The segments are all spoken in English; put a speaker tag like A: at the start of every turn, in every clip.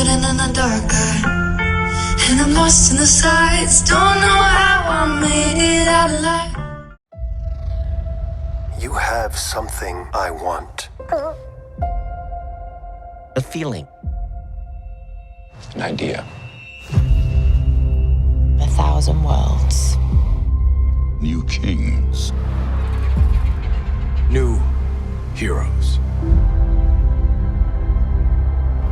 A: sitting in the dark eye, and I'm lost in the sights. Don't know how I made it out alive.
B: You have something I want.
C: A feeling.
D: An idea.
E: 1,000 worlds.
D: New kings.
B: New heroes.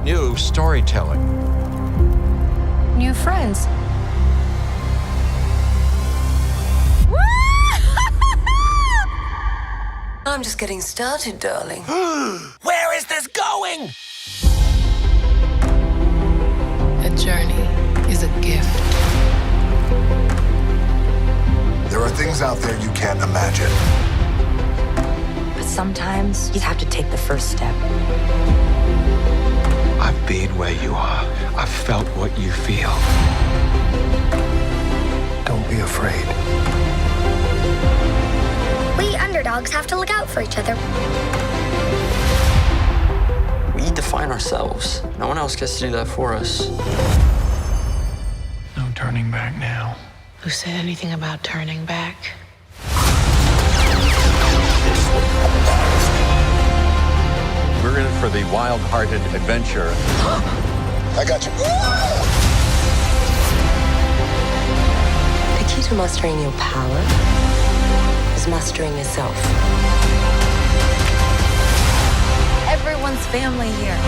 D: New storytelling.
E: New friends.
A: I'm just getting started, darling.
C: Where is this going?
A: A journey is a gift.
B: There are things out there you can't imagine.
E: But sometimes you have to take the first step.
D: I've been where you are. I've felt what you feel.
B: Don't be afraid.
F: We underdogs have to look out for each other.
G: We define ourselves. No one else gets to do that for us.
D: No turning back now.
E: Who said anything about turning back?
D: We're in for the wild-hearted adventure.
B: I got you.
A: The key to mastering your power is mastering yourself.
E: Everyone's family here.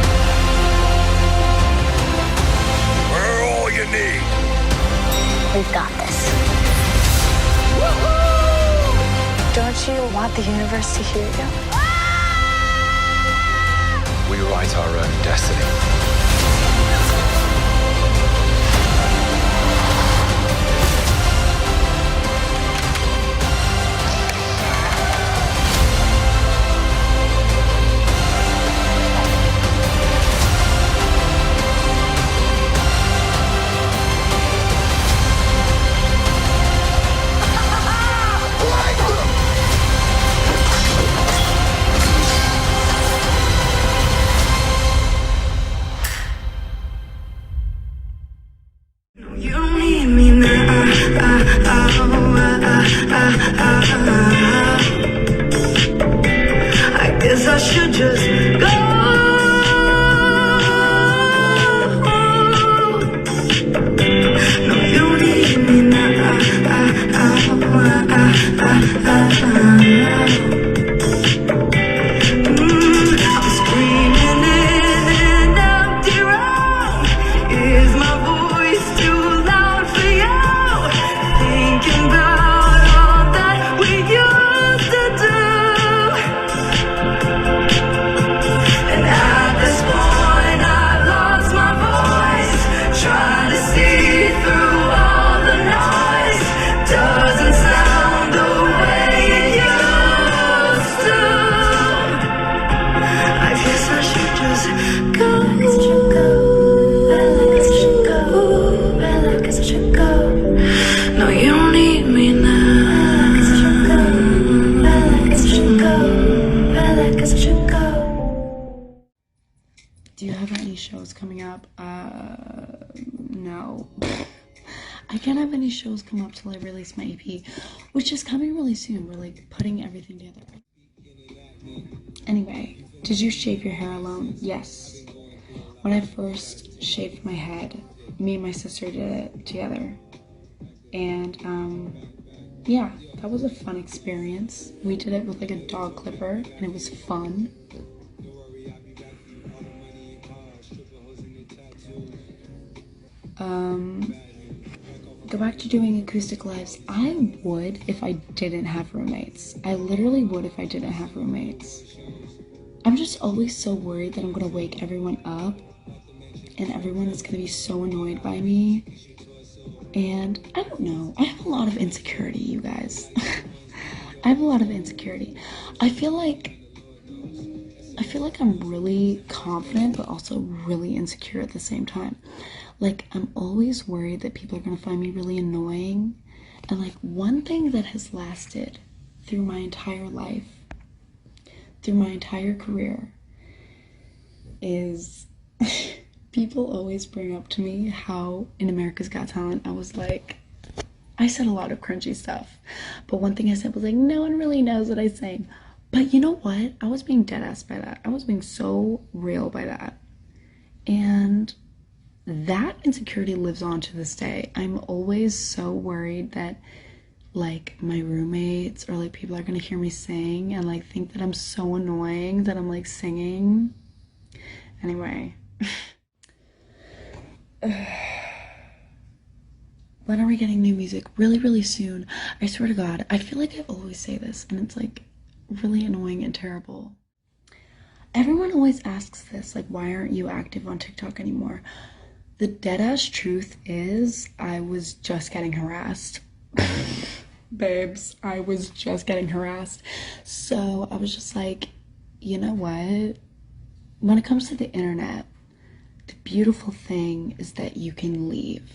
B: We're all you need.
F: We've got this.
E: Don't you want the universe to hear you?
D: We write our own destiny.
A: You don't need me now. I guess I should just go. No, you don't need me now. I'm screaming in an empty room. Is my voice too loud for you? Thinking about all that we used to do. And at this point I've lost my voice, trying to see through all the noise. Doesn't sound the way it used to. I guess I should just go. I guess I should go. No, you don't need me now. I guess I should go.
H: Do you have any shows coming up? No. I can't have any shows come up till I release my EP, which is coming really soon. We're like putting everything together. Anyway, did you shave your hair alone? Yes. When I first shaved my head, me and my sister did it together. And yeah, that was a fun experience. We did it with like a dog clipper and it was fun. Go back to doing acoustic lives. I would if I didn't have roommates. I literally would if I didn't have roommates. I'm just always so worried that I'm gonna wake everyone up and everyone is gonna be so annoyed by me. And I don't know, I have a lot of insecurity, you guys. I have a lot of insecurity. I feel like I'm really confident, but also really insecure at the same time. Like, I'm always worried that people are gonna find me really annoying. And like, one thing that has lasted through my entire life, through my entire career, is People always bring up to me how in America's Got Talent, I said a lot of cringy stuff. But one thing I said was like, no one really knows what I sang. But you know what? I was being dead ass by that. I was being so real by that. And that insecurity lives on to this day. I'm always so worried that like my roommates or like people are gonna hear me sing and like think that I'm so annoying that I'm like singing. Anyway. When are we getting new music? Really, really soon. I swear to God, I feel like I always say this and it's like really annoying and terrible. Everyone always asks this, like, why aren't you active on TikTok anymore? The deadass truth is I was just getting harassed. Babes, I was just getting harassed. So I was just like, you know what? When it comes to the internet, the beautiful thing is that you can leave.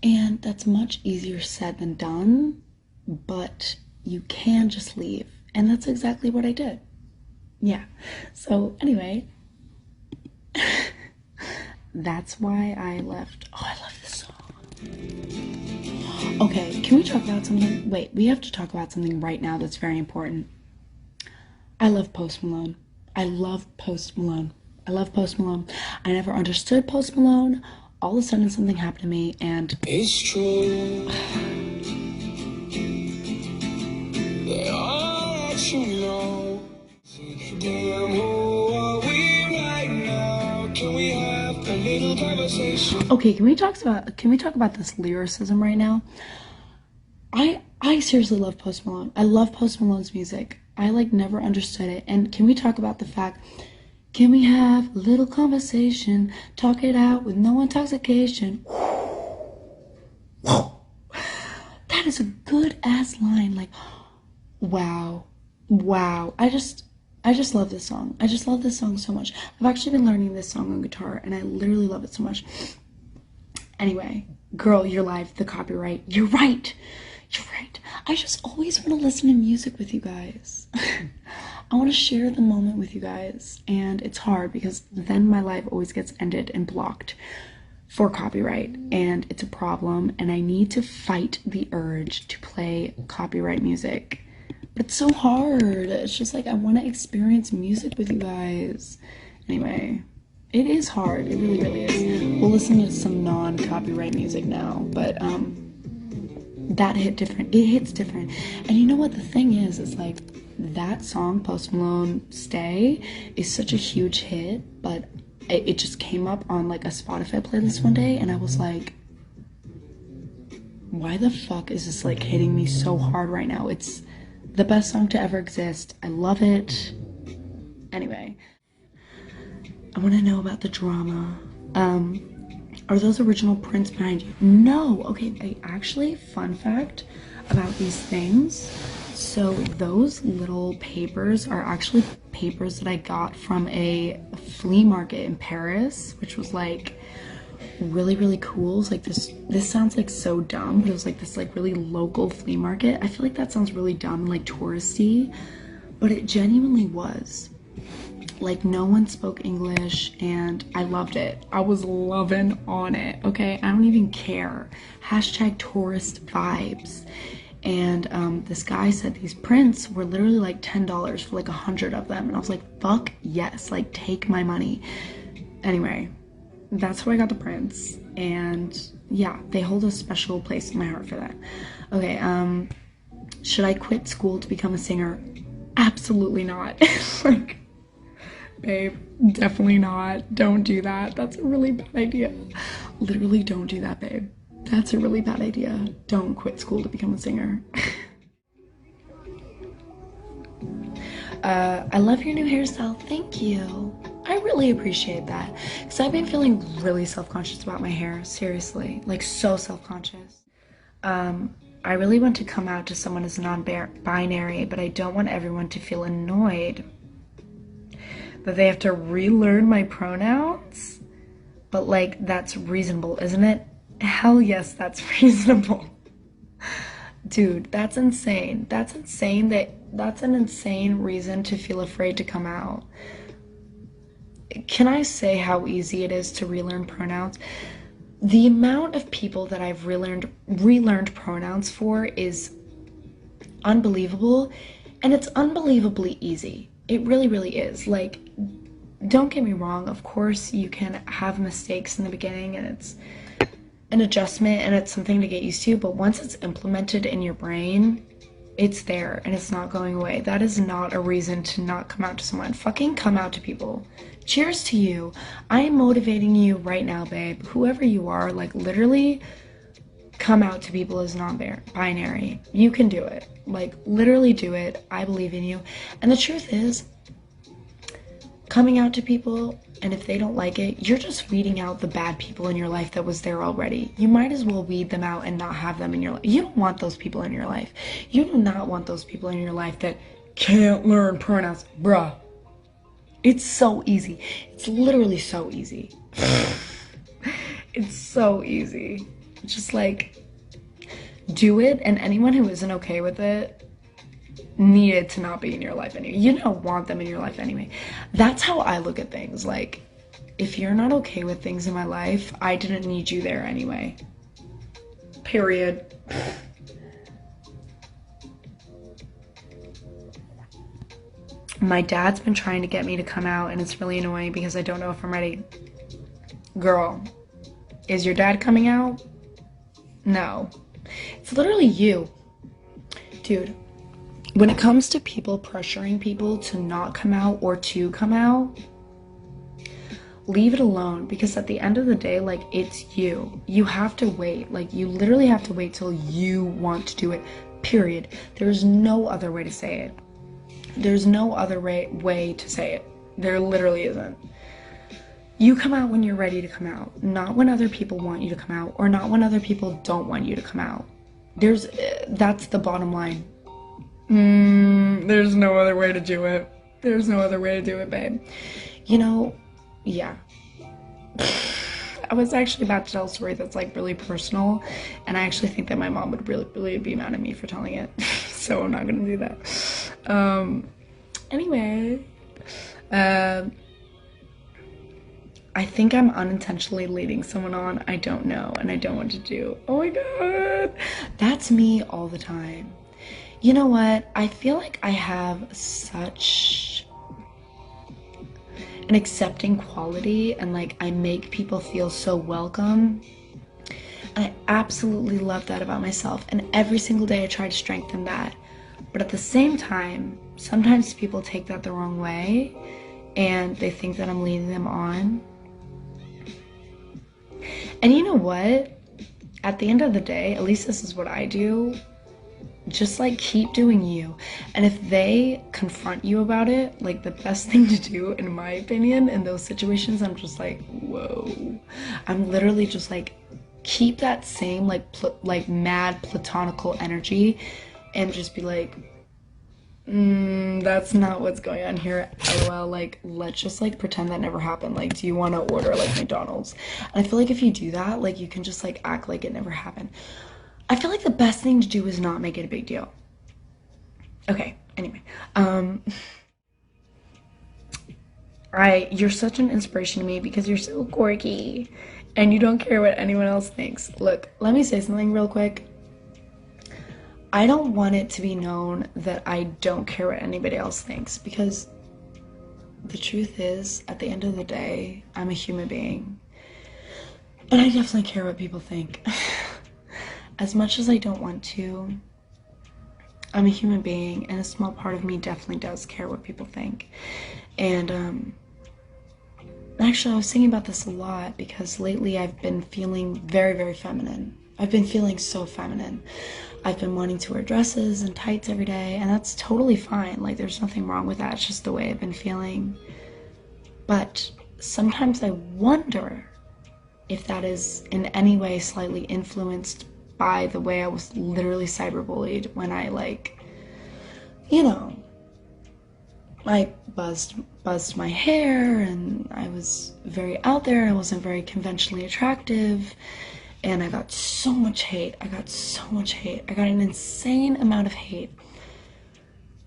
H: And that's much easier said than done, but you can just leave. And that's exactly what I did. Yeah. So anyway, that's why I left. Oh, I love this song. Okay, can we talk about something? Wait, we have to talk about something right now that's very important. I love Post Malone. I love Post Malone. I love Post Malone. I never understood Post Malone. All of a sudden something happened to me and
A: It's true. They all let you know. Damn, who are we right now? Can we have a little conversation?
H: okay, can we talk about this lyricism right now? I seriously love Post Malone. I love Post Malone's music. I like never understood it. And can we talk about the fact, can we have a little conversation, talk it out with no intoxication? That is a good ass line. Like, wow. I just love this song. I just love this song so much. I've actually been learning this song on guitar and I literally love it so much. Anyway, girl, you're live, the copyright. You're right. I just always want to listen to music with you guys. I want to share the moment with you guys, and it's hard because then my life always gets ended and blocked for copyright, and it's a problem, and I need to fight the urge to play copyright music. But it's so hard. It's just like I want to experience music with you guys. Anyway, it is hard. It really, really is. We'll listen to some non-copyright music now, but that hit different. It hits different. And you know what the thing is like that song, Post Malone, Stay, is such a huge hit, but it just came up on like a Spotify playlist one day and I was like, why the fuck is this like hitting me so hard right now? It's the best song to ever exist. I love it. Anyway, I want to know about the drama. Are those original prints behind you? No. Okay, actually, fun fact about these things. So those little papers are actually papers that I got from a flea market in Paris, which was like really, really cool. It's like this sounds like so dumb, but it was like this like really local flea market. I feel like that sounds really dumb and like touristy, but it genuinely was. Like no one spoke English and I loved it. I was loving on it, okay? I don't even care. Hashtag tourist vibes. And this guy said these prints were literally like $10 for like 100 of them. And I was like, fuck yes, like take my money. Anyway, that's how I got the prints. And yeah, they hold a special place in my heart for that. Okay, should I quit school to become a singer? Absolutely not. Like, babe, definitely not. Don't do that. That's a really bad idea. Literally don't do that, babe. That's a really bad idea. Don't quit school to become a singer. I love your new hairstyle. Thank you. I really appreciate that. Because I've been feeling really self-conscious about my hair. Seriously. Like, so self-conscious. I really want to come out to someone as non-binary, but I don't want everyone to feel annoyed that they have to relearn my pronouns. But, like, that's reasonable, isn't it? Hell yes, that's reasonable. Dude, that's insane. That's insane. That's an insane reason to feel afraid to come out. can I say how easy it is to relearn pronouns? The amount of people that I've relearned pronouns for is unbelievable, and it's unbelievably easy. It really, really is. Like, don't get me wrong, of course you can have mistakes in the beginning, and it's an adjustment and it's something to get used to, but once it's implemented in your brain, it's there and it's not going away. That is not a reason to not come out to someone. Fucking come out to people. Cheers to you. I am motivating you right now, babe. Whoever you are, like, literally come out to people as non-binary. You can do it. Like, literally do it. I believe in you. And the truth is, coming out to people, and if they don't like it, you're just weeding out the bad people in your life that was there already. You might as well weed them out and not have them in your life. You don't want those people in your life. You do not want those people in your life that can't learn pronouns. Bruh. It's so easy. It's literally so easy. It's so easy. Just, like, do it, and anyone who isn't okay with it needed to not be in your life anyway. You don't want them in your life anyway. That's how I look at things. Like, if you're not okay with things in my life, I didn't need you there anyway. Period. My dad's been trying to get me to come out, and it's really annoying because I don't know if I'm ready. Girl, is your dad coming out? No. It's literally you. Dude, when it comes to people pressuring people to not come out or to come out, leave it alone, because at the end of the day, like, it's you. You have to wait. Like, you literally have to wait till you want to do it, period. There's no other way to say it. There's no other way to say it. There literally isn't. You come out when you're ready to come out, not when other people want you to come out, or not when other people don't want you to come out. That's the bottom line. There's no other way to do it. There's no other way to do it, babe. You know, yeah. I was actually about to tell a story that's, like, really personal, and I actually think that my mom would really, really be mad at me for telling it. So I'm not gonna do that. Anyway, I think I'm unintentionally leading someone on. I don't know, and I don't want to do. Oh my god, that's me all the time. You know what? I feel like I have such an accepting quality, and, like, I make people feel so welcome. And I absolutely love that about myself, and every single day I try to strengthen that. But at the same time, sometimes people take that the wrong way, and they think that I'm leading them on. And you know what? At the end of the day, at least this is what I do, just, like, keep doing you. And if they confront you about it, like, the best thing to do, in my opinion, in those situations, I'm just like, whoa. I'm literally just like, keep that same, like mad platonical energy, and just be like, that's not what's going on here, lol. Like, let's just, like, pretend that never happened. Like, do you want to order, like, McDonald's? And I feel like if you do that, like, you can just, like, act like it never happened. I feel like the best thing to do is not make it a big deal. Okay, anyway. You're such an inspiration to me because you're so quirky and you don't care what anyone else thinks. Look, let me say something real quick. I don't want it to be known that I don't care what anybody else thinks, because the truth is, at the end of the day, I'm a human being. And I definitely care what people think. As much as I don't want to, I'm a human being, and a small part of me definitely does care what people think. And actually, I was thinking about this a lot because lately I've been feeling very, very feminine. I've been feeling so feminine. I've been wanting to wear dresses and tights every day, and that's totally fine. Like, there's nothing wrong with that. It's just the way I've been feeling. But sometimes I wonder if that is in any way slightly influenced by the way I was literally cyberbullied when I, like, you know, I buzzed my hair, and I was very out there. I wasn't very conventionally attractive, and I got so much hate. I got an insane amount of hate.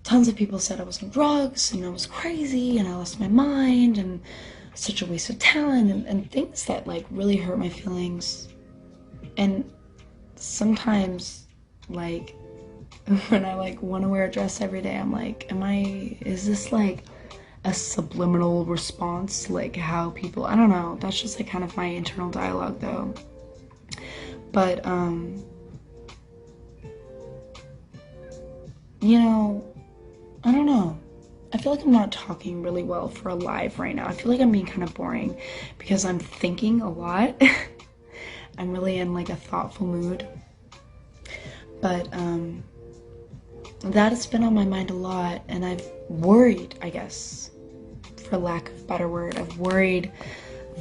H: Tons of people said I was on drugs, and I was crazy, and I lost my mind, and such a waste of talent, and things that like really hurt my feelings. And sometimes, like, when I like want to wear a dress every day, I'm like, is this like a subliminal response to like how people, I don't know, that's just like kind of my internal dialogue though. But you know, I don't know, I feel like I'm not talking really well for a live right now. I feel like I'm being kind of boring because I'm thinking a lot. I'm really in like a thoughtful mood. But that has been on my mind a lot, and I've worried, I guess, for lack of a better word, I've worried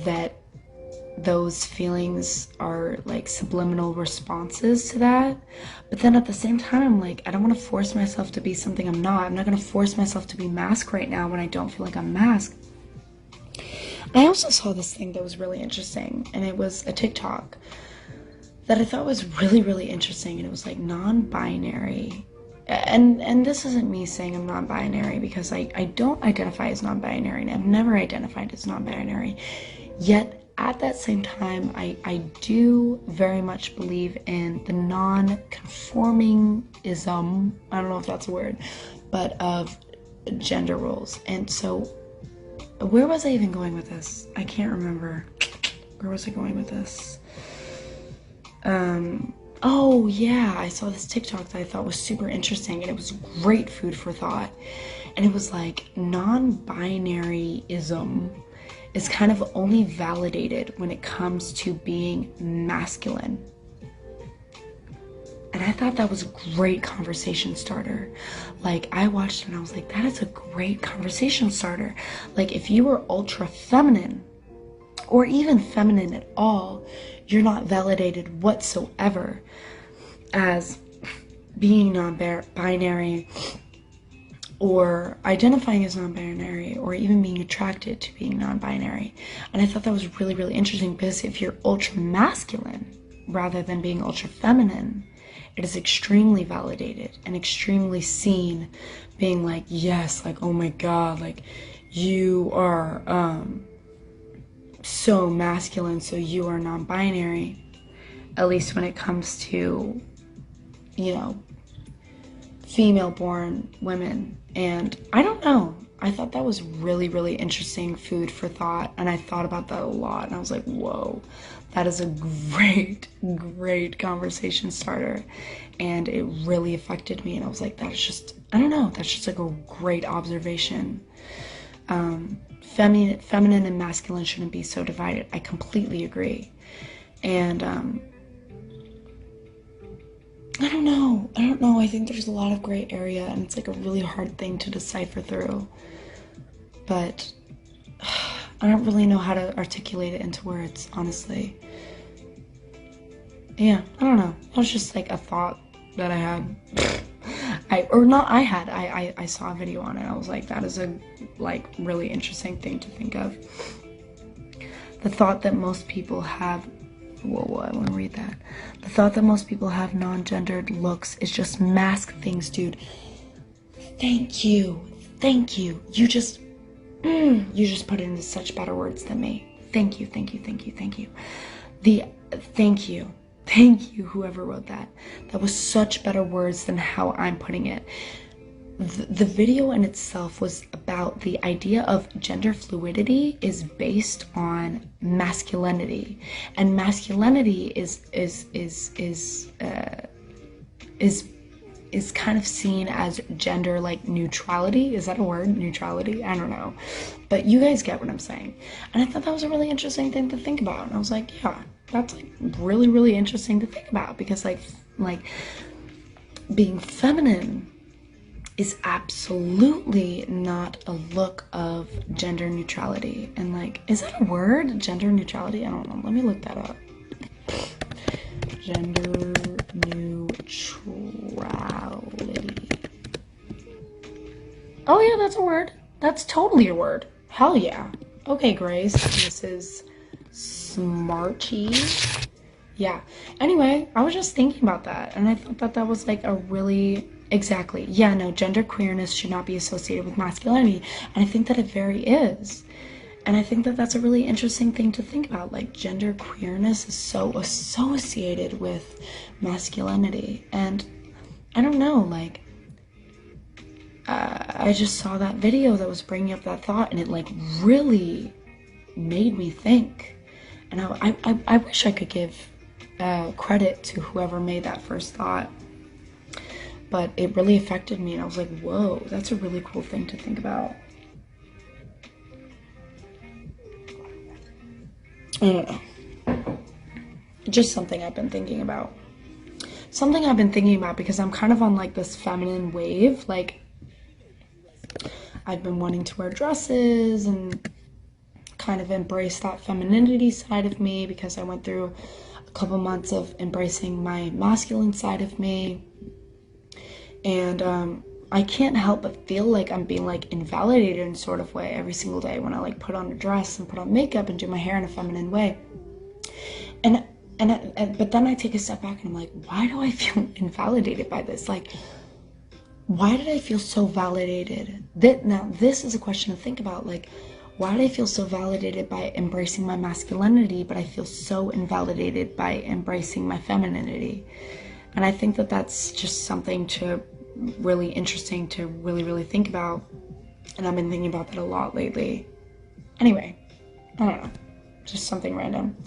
H: that those feelings are like subliminal responses to that. But then at the same time, I'm like, I don't want to force myself to be something I'm not. I'm not going to force myself to be masked right now when I don't feel like I'm masked. I also saw this thing that was really interesting, and it was a TikTok that I thought was really, really interesting, and it was like non-binary. And this isn't me saying I'm non-binary, because I don't identify as non-binary, and I've never identified as non-binary. Yet at that same time, I do very much believe in the non-conformingism, I don't know if that's a word, but of gender roles. And so where was I even going with this? I can't remember. Where was I going with this? Oh yeah, I saw this TikTok that I thought was super interesting, and it was great food for thought. And it was like, non-binaryism is kind of only validated when it comes to being masculine. And I thought that was a great conversation starter. Like, I watched it and I was like, that is a great conversation starter. Like, if you were ultra feminine, or even feminine at all, you're not validated whatsoever as being non-binary, or identifying as non-binary, or even being attracted to being non-binary. And I thought that was really, really interesting, because if you're ultra masculine rather than being ultra feminine, it is extremely validated and extremely seen, being like, yes, like, oh my god, like, you are so masculine, so you are non-binary. At least when it comes to, you know, female-born women. And I don't know, I thought that was really, really interesting food for thought, and I thought about that a lot, and I was like, whoa, that is a great, great conversation starter. And it really affected me, and I was like, that's just, I don't know, that's just like a great observation. Feminine and masculine shouldn't be so divided. I completely agree. And I don't know, I think there's a lot of gray area, and it's like a really hard thing to decipher through. But I don't really know how to articulate it into words, honestly. Yeah, I don't know. That was just like a thought that I had. I saw a video on it. I was like, that is a like really interesting thing to think of. The thought that most people have, whoa, I want to read that. The thought that most people have non-gendered looks is just mask things, dude. Thank you. You just put it into such better words than me. Thank you. Thank you, whoever wrote that. That was such better words than how I'm putting it. The video in itself was about the idea of gender fluidity is based on masculinity, and masculinity is kind of seen as gender like neutrality. Is that a word? Neutrality? I don't know. But you guys get what I'm saying. And I thought that was a really interesting thing to think about. And I was like, yeah, that's like really, really interesting to think about, because like being feminine is absolutely not a look of gender neutrality. And like, is that a word? Gender neutrality? I don't know. Let me look that up. Gender neutrality. Oh yeah, that's a word. That's totally a word. Hell yeah. Okay, Grace. This is smarty. Yeah. Anyway, I was just thinking about that, and I thought that that was like a really, exactly. Yeah, no, gender queerness should not be associated with masculinity, and I think that it very is. And I think that that's a really interesting thing to think about. Like, gender queerness is so associated with masculinity. And I don't know, like, I just saw that video that was bringing up that thought, and it like really made me think. And I wish I could give credit to whoever made that first thought, but it really affected me, and I was like, whoa, that's a really cool thing to think about. I don't know. Just something I've been thinking about. Something I've been thinking about because I'm kind of on like this feminine wave. Like, I've been wanting to wear dresses and kind of embrace that femininity side of me because I went through a couple months of embracing my masculine side of me. And I can't help but feel like I'm being like invalidated in sort of way every single day when I like put on a dress and put on makeup and do my hair in a feminine way. But then I take a step back and I'm like, why do I feel invalidated by this? Like, why did I feel so validated? Now, this is a question to think about. Like, why did I feel so validated by embracing my masculinity, but I feel so invalidated by embracing my femininity? And I think that that's just something really interesting to really think about. And I've been thinking about that a lot lately. Anyway, I don't know. Just something random.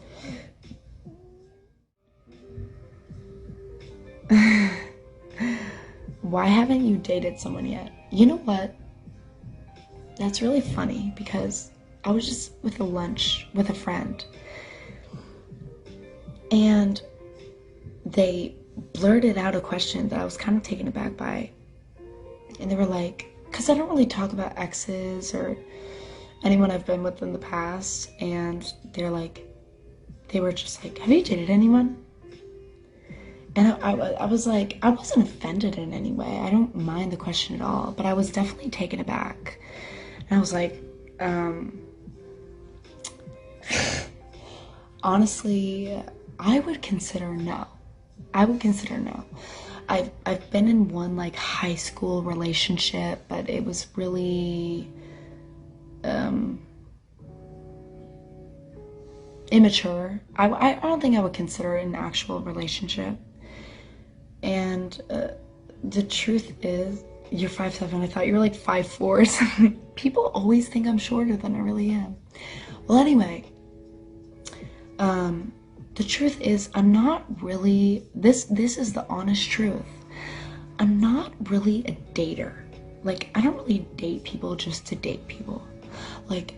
H: Why haven't you dated someone yet? You know what? That's really funny because I was just with a lunch with a friend and they blurted out a question that I was kind of taken aback by. And they were like, because I don't really talk about exes or anyone I've been with in the past, and they were just like, have you dated anyone? And I was like, I wasn't offended in any way. I don't mind the question at all, but I was definitely taken aback. And I was like, honestly, I would consider no. I've been in one like high school relationship, but it was really immature. I don't think I would consider it an actual relationship. And the truth is, you're 5'7". I thought you were like 5'4". People always think I'm shorter than I really am. Well, anyway, the truth is, I'm not really, this is the honest truth. I'm not really a dater. Like, I don't really date people just to date people. Like,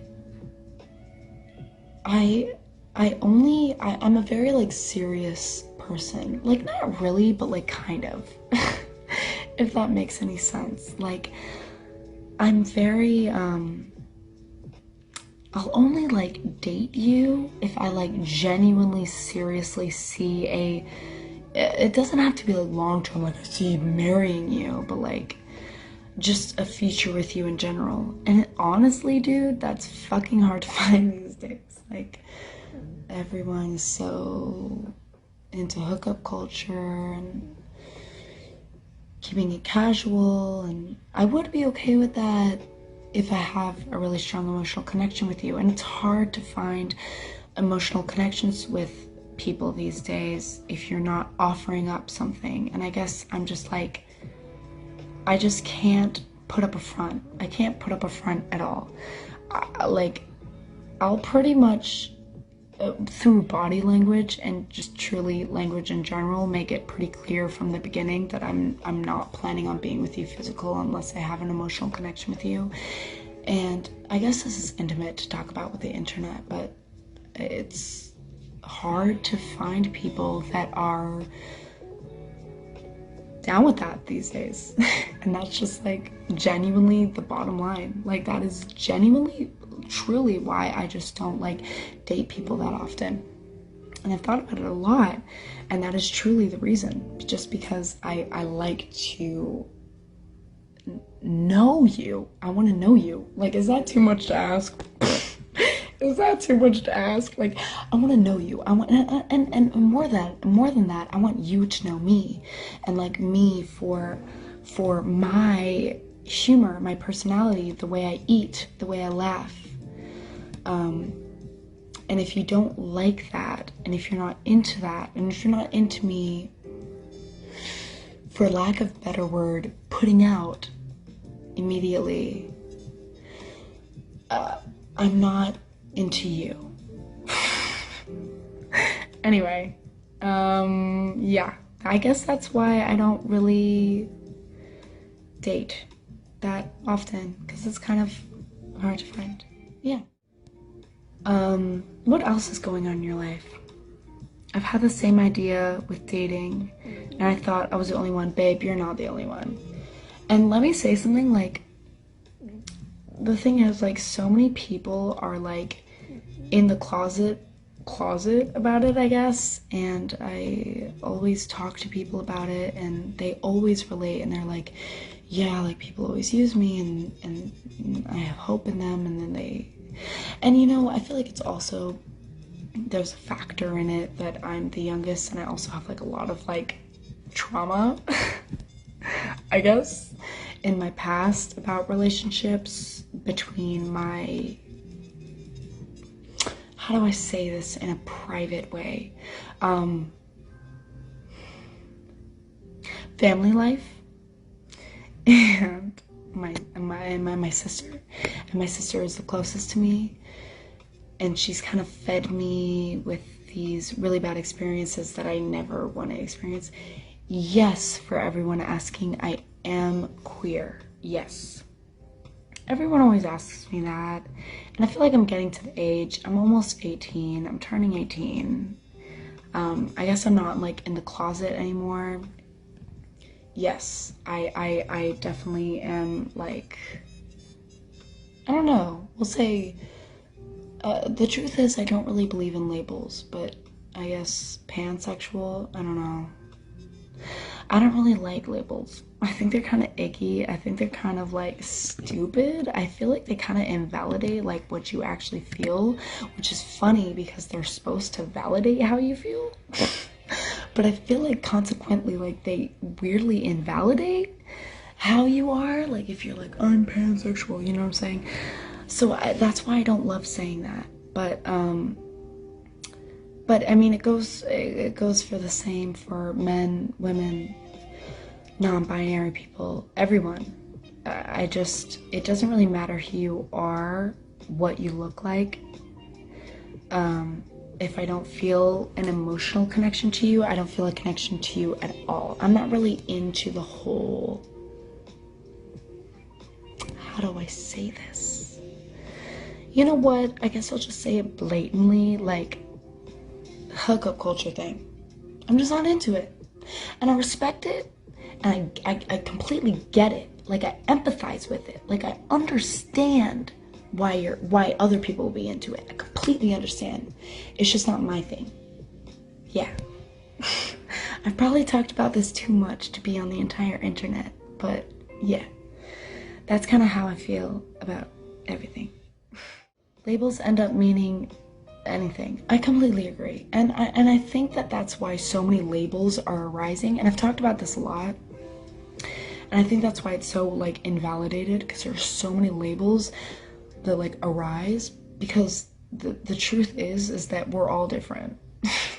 H: I'm a very like serious person. Like, not really, but like kind of. If that makes any sense. Like, I'm very, I'll only like date you if I like genuinely seriously see it doesn't have to be like long term, like I see marrying you, but like just a future with you in general. And honestly, dude, that's fucking hard to find these days. Like, everyone is so into hookup culture and keeping it casual, and I would be okay with that if I have a really strong emotional connection with you. And it's hard to find emotional connections with people these days if you're not offering up something. And I guess I'm just like, I just can't put up a front. I can't put up a front at all. I'll pretty much through body language and just truly language in general make it pretty clear from the beginning that I'm not planning on being with you physical unless I have an emotional connection with you. And I guess this is intimate to talk about with the internet, but it's hard to find people that are down with that these days. And that's just like genuinely the bottom line. Like, that is genuinely truly why I just don't like date people that often. And I've thought about it a lot, and that is truly the reason. Just because I like to know you. I want to know you. Like, is that too much to ask? Is that too much to ask? Like, I want to know you. I want, and more than that, I want you to know me, and like me for my humor, my personality, the way I eat, the way I laugh. And if you don't like that, and if you're not into that, and if you're not into me, for lack of a better word, putting out immediately, I'm not into you. Anyway, yeah, I guess that's why I don't really date that often, because it's kind of hard to find. Yeah. What else is going on in your life? I've had the same idea with dating, and I thought I was the only one. Babe, you're not the only one. And let me say something, like, the thing is, like, so many people are, like, in the closet about it, I guess, and I always talk to people about it, and they always relate, and they're like, yeah, like, people always use me, and I have hope in them, and then they... And, you know, I feel like it's also, there's a factor in it that I'm the youngest, and I also have, like, a lot of, like, trauma, I guess, in my past about relationships between my, how do I say this in a private way, family life, and my sister. And my sister is the closest to me, and she's kind of fed me with these really bad experiences that I never want to experience. Yes, for everyone asking, I am queer. Yes. Everyone always asks me that, and I feel like I'm getting to the age, I'm almost 18, I'm turning 18. I guess I'm not, like, in the closet anymore. Yes, I definitely am, like, I don't know, we'll say, the truth is I don't really believe in labels, but I guess pansexual, I don't know. I don't really like labels. I think they're kind of icky. I think they're kind of, like, stupid. I feel like they kind of invalidate, like, what you actually feel, which is funny because they're supposed to validate how you feel. But I feel like consequently, like, they weirdly invalidate how you are. Like, if you're like, I'm pansexual, you know what I'm saying? So that's why I don't love saying that. But I mean, it goes for the same for men, women, non-binary people, everyone. It doesn't really matter who you are, what you look like. If I don't feel an emotional connection to you, I don't feel a connection to you at all. I'm not really into the whole, how do I say this? You know what? I guess I'll just say it blatantly, like, hookup culture thing. I'm just not into it. And I respect it, and I completely get it. Like, I empathize with it. Like, I understand why other people will be into it. I completely understand. It's just not my thing. Yeah. I've probably talked about this too much to be on the entire internet, but yeah. That's kind of how I feel about everything. Labels end up meaning anything. I completely agree. And I think that that's why so many labels are arising, and I've talked about this a lot. And I think that's why it's so, like, invalidated, because there's so many labels that, like, arise, because the truth is that we're all different.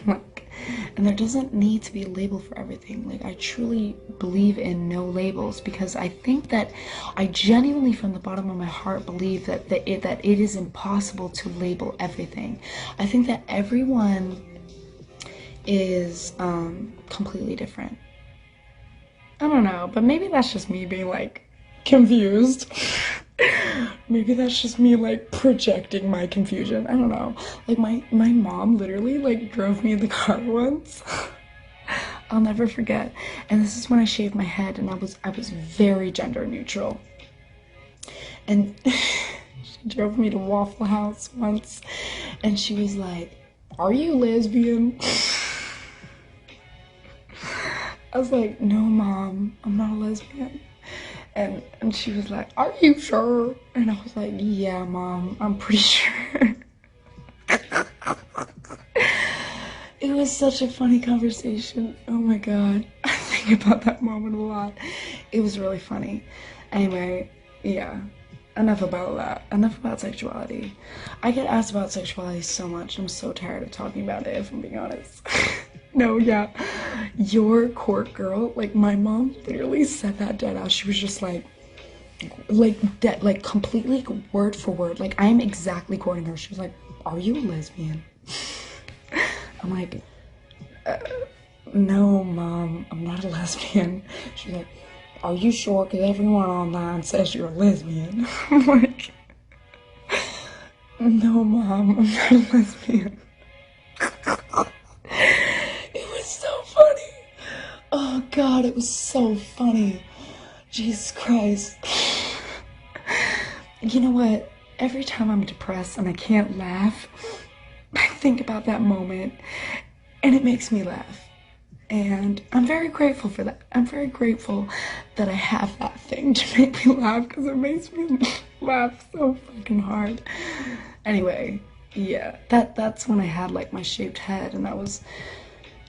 H: Like, and there doesn't need to be a label for everything. Like, I truly believe in no labels, because I think that I genuinely, from the bottom of my heart, believe that it is impossible to label everything. I think that everyone is completely different. I don't know, but maybe that's just me being, like, confused. Maybe that's just me, like, projecting my confusion. I don't know. Like, my mom literally, like, drove me in the car once. I'll never forget. And this is when I shaved my head, and I was very gender neutral. And she drove me to Waffle House once, and she was like, "Are you lesbian?" I was like, "No, Mom, I'm not a lesbian." And she was like, "Are you sure?" And I was like, "Yeah, Mom, I'm pretty sure." It was such a funny conversation. Oh my god. I think about that moment a lot. It was really funny. Anyway, yeah. enough about that. Enough about sexuality. I get asked about sexuality so much. I'm so tired of talking about it, if I'm being honest. No, yeah. Your court girl, like, my mom literally said that dead ass. She was just like completely word for word. Like, I'm exactly quoting her. She was like, "Are you a lesbian?" I'm like, "No, Mom, I'm not a lesbian." She's like, "Are you sure? Because everyone online says you're a lesbian." I'm like, "No, Mom, I'm not a lesbian." It was so funny. Oh, God, it was so funny. Jesus Christ. You know what? Every time I'm depressed and I can't laugh, I think about that moment and it makes me laugh. And I'm very grateful for that. I'm very grateful that I have that thing to make me laugh, because it makes me laugh so fucking hard. Anyway, yeah, that's when I had like my shaved head, and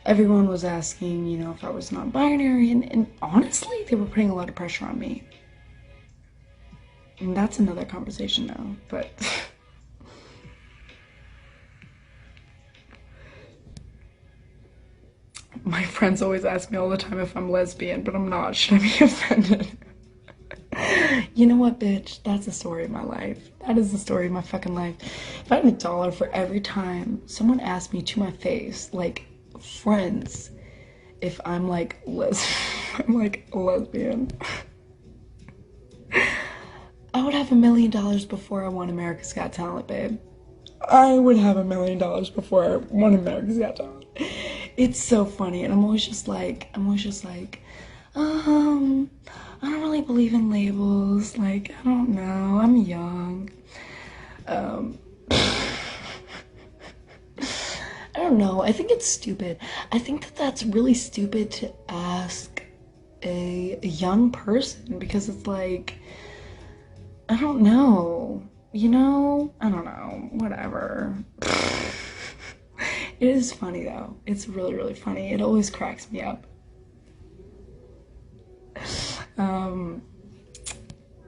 H: everyone was asking, you know, if I was non-binary, and honestly, they were putting a lot of pressure on me. And that's another conversation now, but my friends always ask me all the time if I'm lesbian, but I'm not. Should I be offended? You know what, bitch? That's the story of my life. That is the story of my fucking life. If I had $1 for every time someone asked me to my face, like, friends, if I'm like I'm like a lesbian, I would have $1 million before I won America's Got Talent, babe. I would have $1 million before I won America's Got Talent. It's so funny, and I'm always just like, I don't really believe in labels. Like, I don't know. I'm young. I don't know. I think it's stupid. I think that that's really stupid to ask a young person, because it's like, I don't know. You know? I don't know. Whatever. It is funny though. It's really, really funny. It always cracks me up.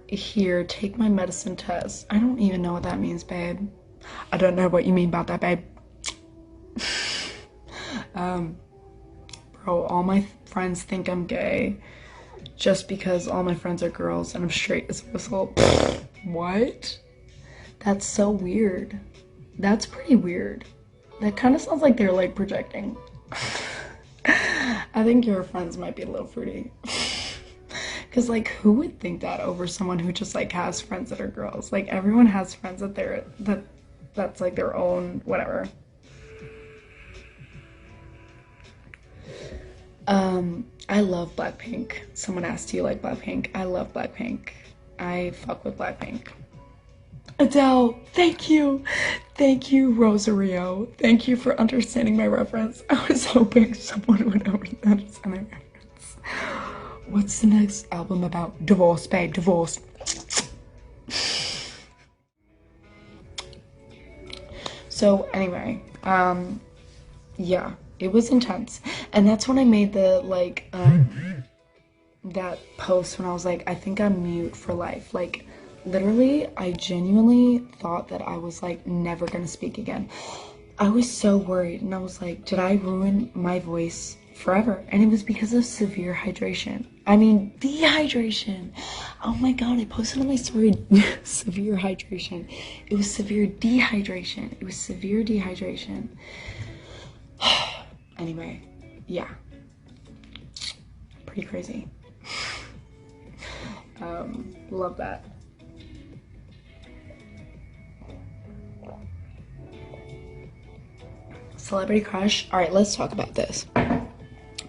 H: Here, take my medicine test. I don't even know what that means, babe. I don't know what you mean about that, babe. Bro, all my friends think I'm gay just because all my friends are girls and I'm straight as a whistle. What? That's so weird. That's pretty weird. That kind of sounds like they're like projecting. I think your friends might be a little fruity. Because like, who would think that over someone who just like has friends that are girls? Like, everyone has friends that's like their own whatever. I love Blackpink. Someone asked, do you like Blackpink? I love Blackpink. I fuck with Blackpink. Adele, thank you. Thank you, Rosario. Thank you for understanding my reference. I was hoping someone would understand my reference. What's the next album about? Divorce, babe, divorce. So anyway, yeah, it was intense. And that's when I made the, like, that post when I was like, I think I'm mute for life. Like, literally, I genuinely thought that I was, like, never gonna speak again. I was so worried, and I was like, did I ruin my voice forever? And it was because of severe hydration. I mean, dehydration. Oh my god, I posted on my story severe hydration. It was severe dehydration. It was severe dehydration. Anyway, yeah. Pretty crazy. Love that. Celebrity crush. All right, let's talk about this,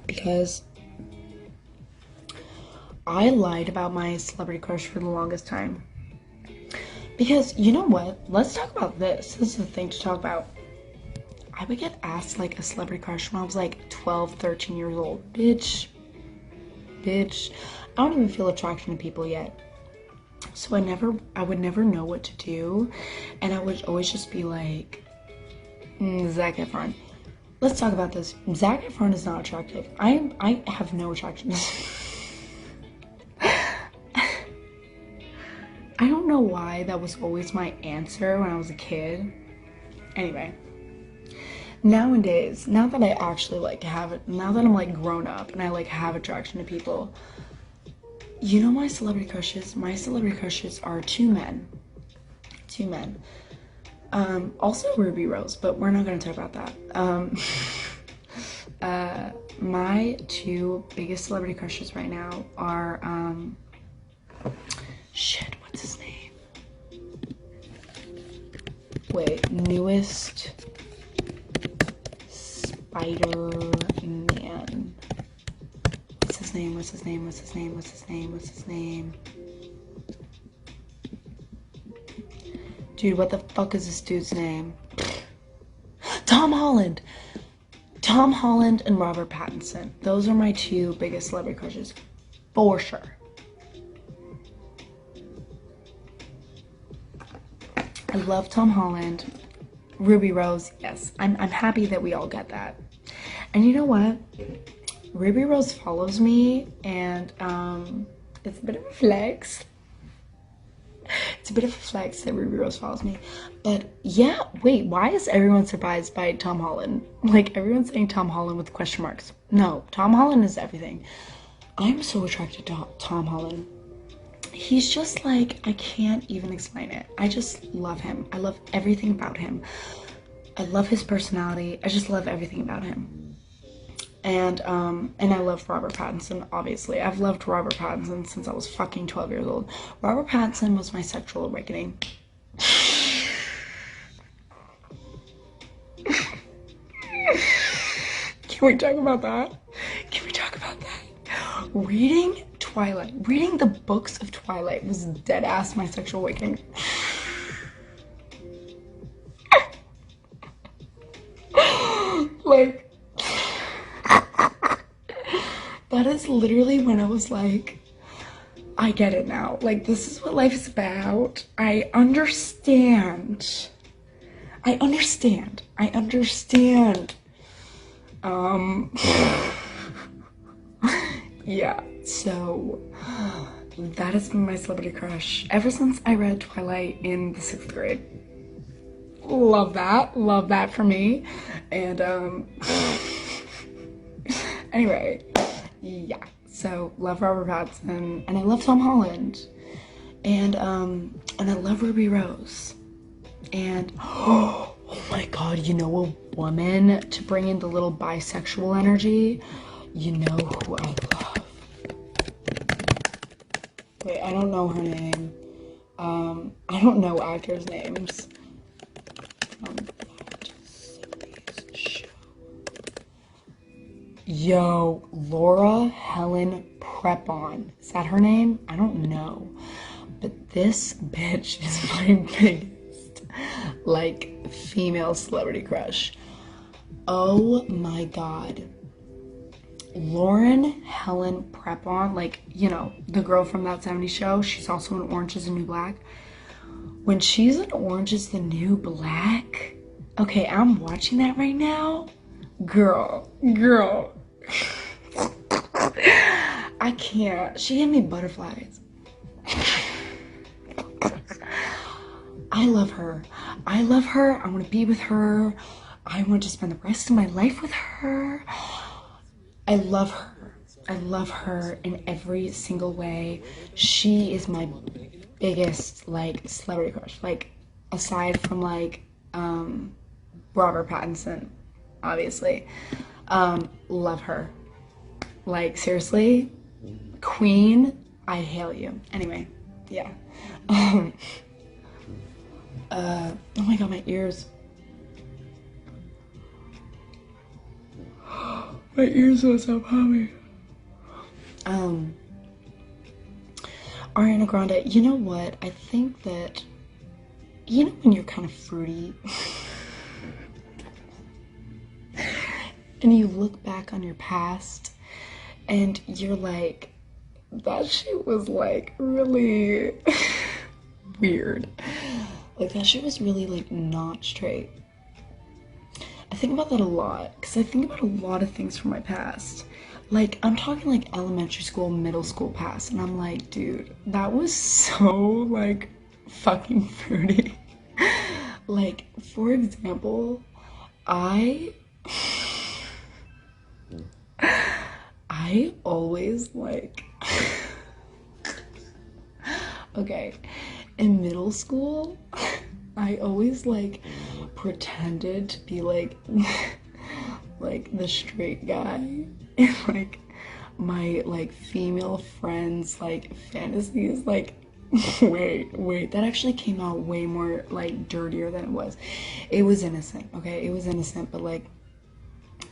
H: because I lied about my celebrity crush for the longest time. Because, you know what? Let's talk about this. This is the thing to talk about. I would get asked like a celebrity crush when I was like 12, 13 years old. Bitch. I don't even feel attraction to people yet. So I would never know what to do. And I would always just be like, Zac Efron. Let's talk about this. Zac Efron is not attractive. I have no attraction. I don't know know why that was always my answer when I was a kid. Anyway, nowadays, now that I actually like have it, now that I'm like grown up and I like have attraction to people, you know my celebrity crushes? My celebrity crushes are two men. Also Ruby Rose, but we're not gonna talk about that. My two biggest celebrity crushes right now are, shit, what's his name? Wait, newest Spider-Man. What's his name? Dude, what the fuck is this dude's name? Tom Holland and Robert Pattinson. Those are my two biggest celebrity crushes, for sure. I love Tom Holland. Ruby Rose, yes. I'm happy that we all get that. And you know what? Ruby Rose follows me, and it's a bit of a flex. That Ruby Rose follows me. But yeah, wait, why is everyone surprised by Tom Holland? Like, everyone's saying Tom Holland with question marks. No, Tom Holland is everything. I'm so attracted to Tom Holland. He's just like, I can't even explain it. I just love him. I love everything about him. I love his personality. I just love everything about him. And I love Robert Pattinson, obviously. I've loved Robert Pattinson since I was fucking 12 years old. Robert Pattinson was my sexual awakening. Can we talk about that? Reading the books of Twilight was dead ass my sexual awakening. Like, that is literally when I was like, I get it now. Like, this is what life is about. I understand. Yeah, so that has been my celebrity crush ever since I read Twilight in the 6th grade. Love that for me. And anyway, yeah, so love Robert Pattinson, and I love Tom Holland, and I love Ruby Rose, and oh my god, you know, a woman to bring in the little bisexual energy, you know who I love. Wait, I don't know her name. I don't know actors' names. Yo, Laura Helen Prepon. Is that her name? I don't know. But this bitch is my biggest, like, female celebrity crush. Oh my god. Lauren Helen Prepon, like, you know, the girl from That 70s Show. She's also in Orange is the New Black. When she's in Orange is the New Black, okay, I'm watching that right now. Girl. I can't. She gave me butterflies. I love her. I want to be with her. I want to spend the rest of my life with her. I love her in every single way. She is my biggest, like, celebrity crush. Like, aside from, like, Robert Pattinson, obviously. Love her. Like, seriously, queen, I hail you. Anyway, yeah. Oh my god, my ears. My ears are so poppy. Ariana Grande, you know what? I think that, you know when you're kind of fruity and you look back on your past and you're like, that shit was like really weird. Like, that shit was really like not straight. I think about that a lot, because I think about a lot of things from my past. Like, I'm talking like elementary school, middle school past, and I'm like, dude, that was so like fucking fruity. Like, for example, I always like okay, in middle school I always like pretended to be like like the straight guy in like my like female friends like fantasies. Like wait, that actually came out way more like dirtier than it was. It was innocent, okay? It was innocent, but like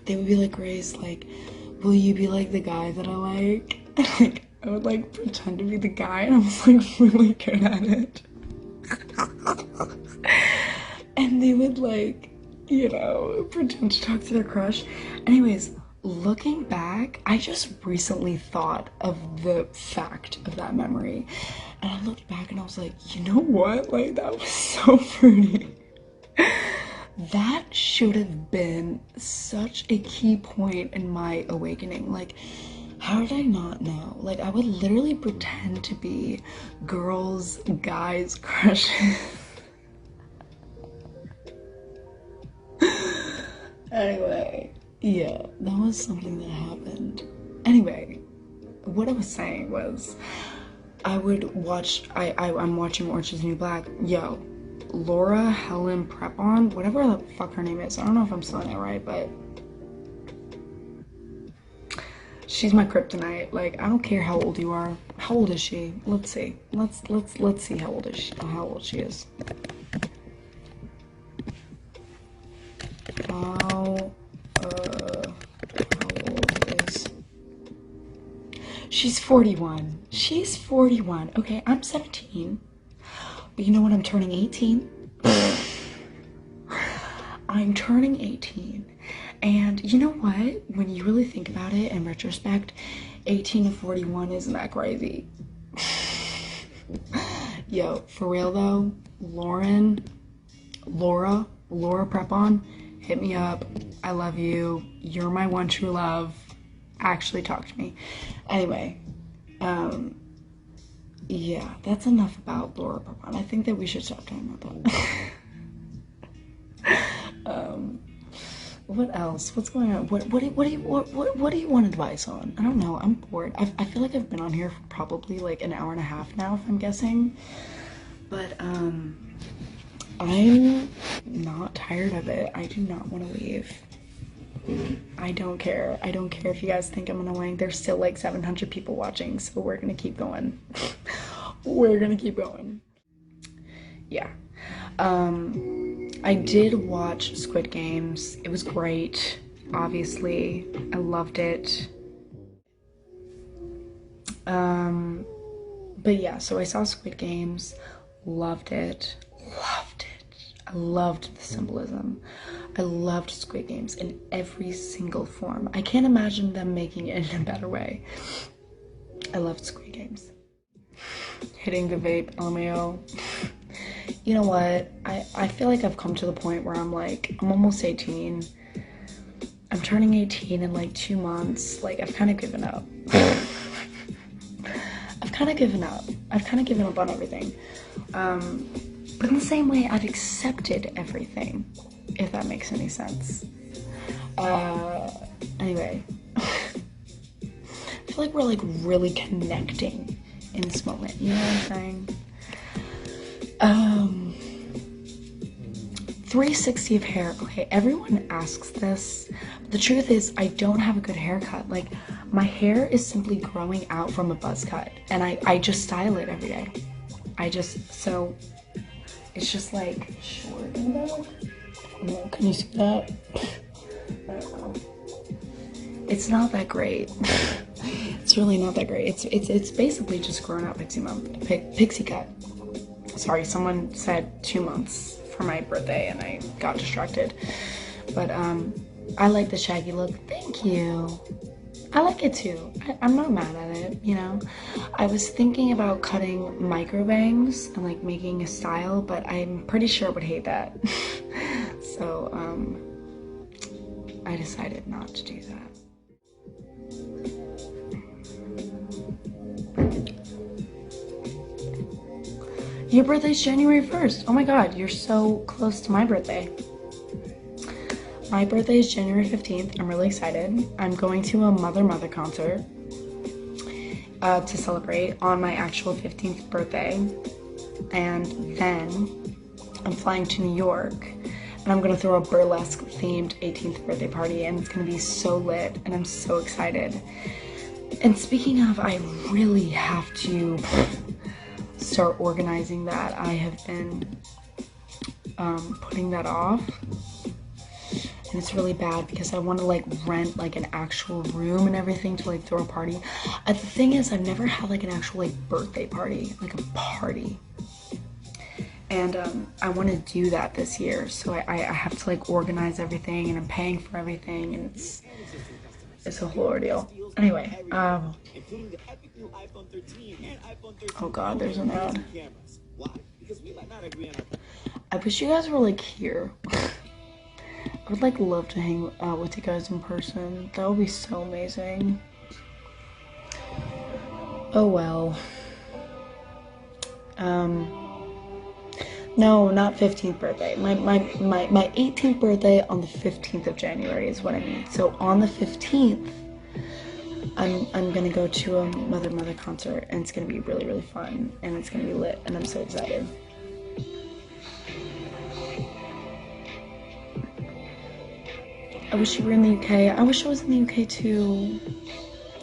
H: they would be like, Grace, like, will you be like the guy that I like? And like I would like pretend to be the guy, and I was like really good at it. And they would like, you know, pretend to talk to their crush. Anyways, looking back, I just recently thought of the fact of that memory, and I looked back and I was like, you know what? Like, that was so pretty. That should have been such a key point in my awakening. Like, how did I not know? Like, I would literally pretend to be girls, guys, crushes. Anyway, yeah, that was something that happened. Anyway, what I was saying was, I would watch, I'm watching Orange is the New Black. Yo, Laura Helen Prepon, whatever the fuck her name is. I don't know if I'm saying it right, but she's my kryptonite. Like, I don't care how old you are. How old is she? Let's see. Let's see how old she is. How old is she's 41. She's 41. Okay, I'm 17. But you know what? I'm turning 18. I'm turning 18. And you know what? When you really think about it in retrospect, 18 to 41 isn't that crazy. Yo, for real though, Laura Prepon, hit me up. I love you. You're my one true love. Actually talk to me. Anyway, yeah, that's enough about Laura Prepon. I think that we should stop talking about that. What else? What's going on? What do you want advice on? I don't know. I'm bored. I feel like I've been on here for probably like an hour and a half now, if I'm guessing. But I'm not tired of it. I do not want to leave. I don't care. I don't care if you guys think I'm annoying. There's still like 700 people watching, so we're gonna keep going. We're gonna keep going. Yeah. I did watch Squid Games. It was great, obviously. I loved it. But yeah, so I saw Squid Games, loved it. I loved the symbolism. I loved Squid Games in every single form. I can't imagine them making it in a better way. I loved Squid Games. Hitting the vape, LMAO. You know what? I feel like I've come to the point where I'm like, I'm almost 18. I'm turning 18 in like 2 months. Like, I've kind of given up. I've kind of given up on everything. But in the same way, I've accepted everything, if that makes any sense. Anyway, I feel like we're like really connecting in this moment, you know what I'm saying? 360 of hair. Okay, everyone asks this. The truth is, I don't have a good haircut. Like, my hair is simply growing out from a buzz cut, and I just style it every day. So it's just like short in the back. Can you see that? I don't know. It's not that great. It's really not that great. It's basically just growing out pixie cut. Sorry, someone said 2 months for my birthday and I got distracted. But I like the shaggy look. Thank you. I like it too. I'm not mad at it, you know. I was thinking about cutting micro bangs and like making a style, but I'm pretty sure I would hate that. So I decided not to do that. Your birthday's January 1st. Oh my god, you're so close to my birthday. My birthday is January 15th. I'm really excited. I'm going to a Mother concert to celebrate on my actual 15th birthday. And then I'm flying to New York and I'm gonna throw a burlesque themed 18th birthday party, and it's gonna be so lit and I'm so excited. And speaking of, I really have to start organizing that. I have been putting that off, and it's really bad because I want to like rent like an actual room and everything to like throw a party. The thing is, I've never had like an actual like birthday party, like a party, and I want to do that this year, so I have to like organize everything, and I'm paying for everything, and it's a whole ordeal. Anyway, oh god, there's an ad. I wish you guys were like here. I would like love to hang out with you guys in person. That would be so amazing. Oh well. No, not 15th birthday. My 18th birthday on the 15th of January is what I mean. So on the 15th, I'm gonna go to a Mother concert, and it's gonna be really, really fun, and it's gonna be lit, and I'm so excited. I wish you were in the UK. I wish I was in the UK too.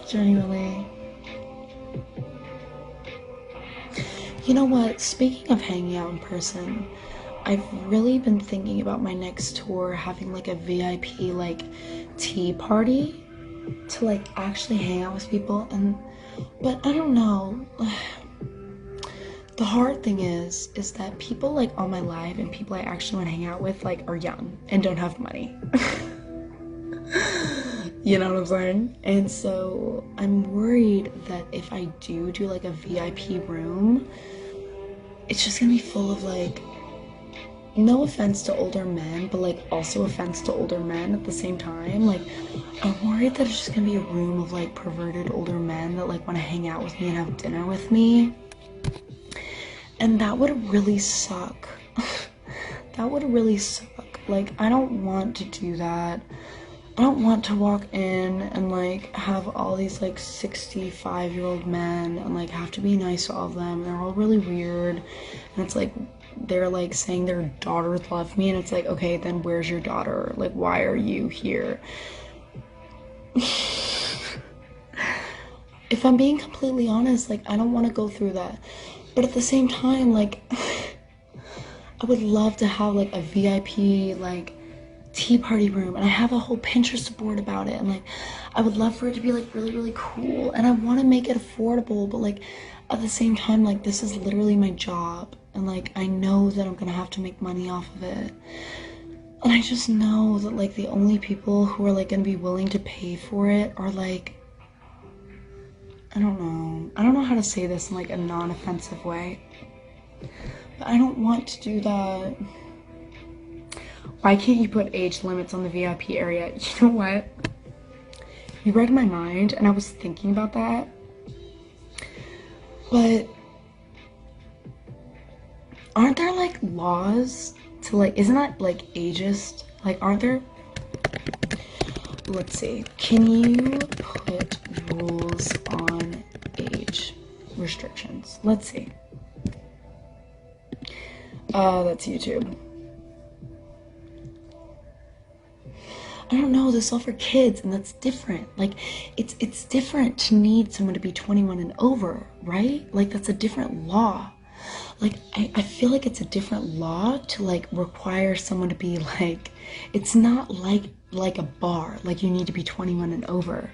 H: Genuinely. You know what? Speaking of hanging out in person, I've really been thinking about my next tour having like a VIP like tea party to like actually hang out with people, but I don't know. The hard thing is that people like on my live and people I actually want to hang out with like are young and don't have money. You know what I'm saying? And so I'm worried that if I do like a VIP room, it's just gonna be full of like, no offense to older men, but like also offense to older men at the same time. Like, I'm worried that it's just gonna be a room of like perverted older men that like want to hang out with me and have dinner with me. And that would really suck. That would really suck. Like, I don't want to do that. I don't want to walk in and like have all these like 65-year-old men and like have to be nice to all of them. They're all really weird, and it's like they're like saying their daughters love me, and it's like, okay, then where's your daughter? Like, why are you here? If I'm being completely honest, like, I don't want to go through that, but at the same time, like, I would love to have like a VIP like tea party room, and I have a whole Pinterest board about it, and like I would love for it to be like really, really cool, and I want to make it affordable, but like at the same time, like, this is literally my job, and like I know that I'm gonna have to make money off of it, and I just know that like the only people who are like gonna be willing to pay for it are like, I don't know how to say this in like a non-offensive way, but I don't want to do that. Why can't you put age limits on the VIP area? You know what? You read my mind, and I was thinking about that. But aren't there like laws to like, isn't that like ageist? Like, aren't there? Let's see. Can you put rules on age restrictions? Let's see. That's YouTube. I don't know, this is all for kids, and that's different. Like, it's different to need someone to be 21 and over, right? Like, that's a different law. Like, I feel like it's a different law to like require someone to be like, it's not like a bar, like you need to be 21 and over.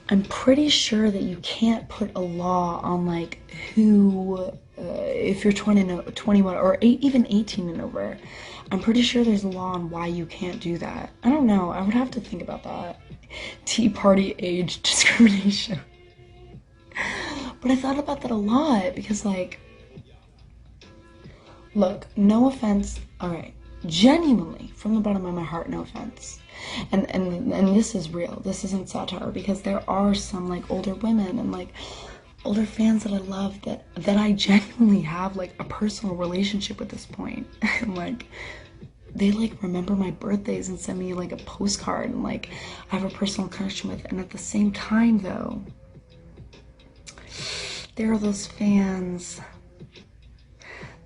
H: I'm pretty sure that you can't put a law on like who, if you're 21 or even 18 and over. I'm pretty sure there's a law on why you can't do that. I don't know. I would have to think about that. Tea party age discrimination. But I thought about that a lot because, like, look, no offense. All right, genuinely, from the bottom of my heart, no offense. And this is real. This isn't satire, because there are some like older women and like older fans that I love that I genuinely have like a personal relationship with this point. And like they like remember my birthdays and send me like a postcard and like I have a personal connection with. And at the same time though, there are those fans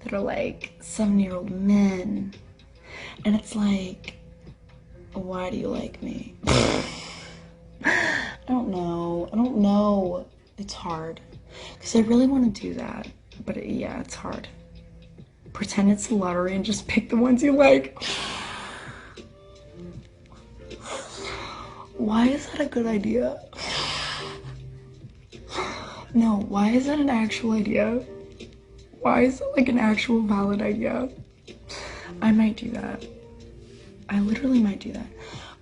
H: that are like 7-year-old men, and it's like, why do you like me? I don't know. It's hard because I really want to do that, but yeah, it's hard. Pretend it's a lottery and just pick the ones you like. Why is that a good idea? No, why is that an actual idea? Why is it like an actual valid idea? I might do that. I literally might do that.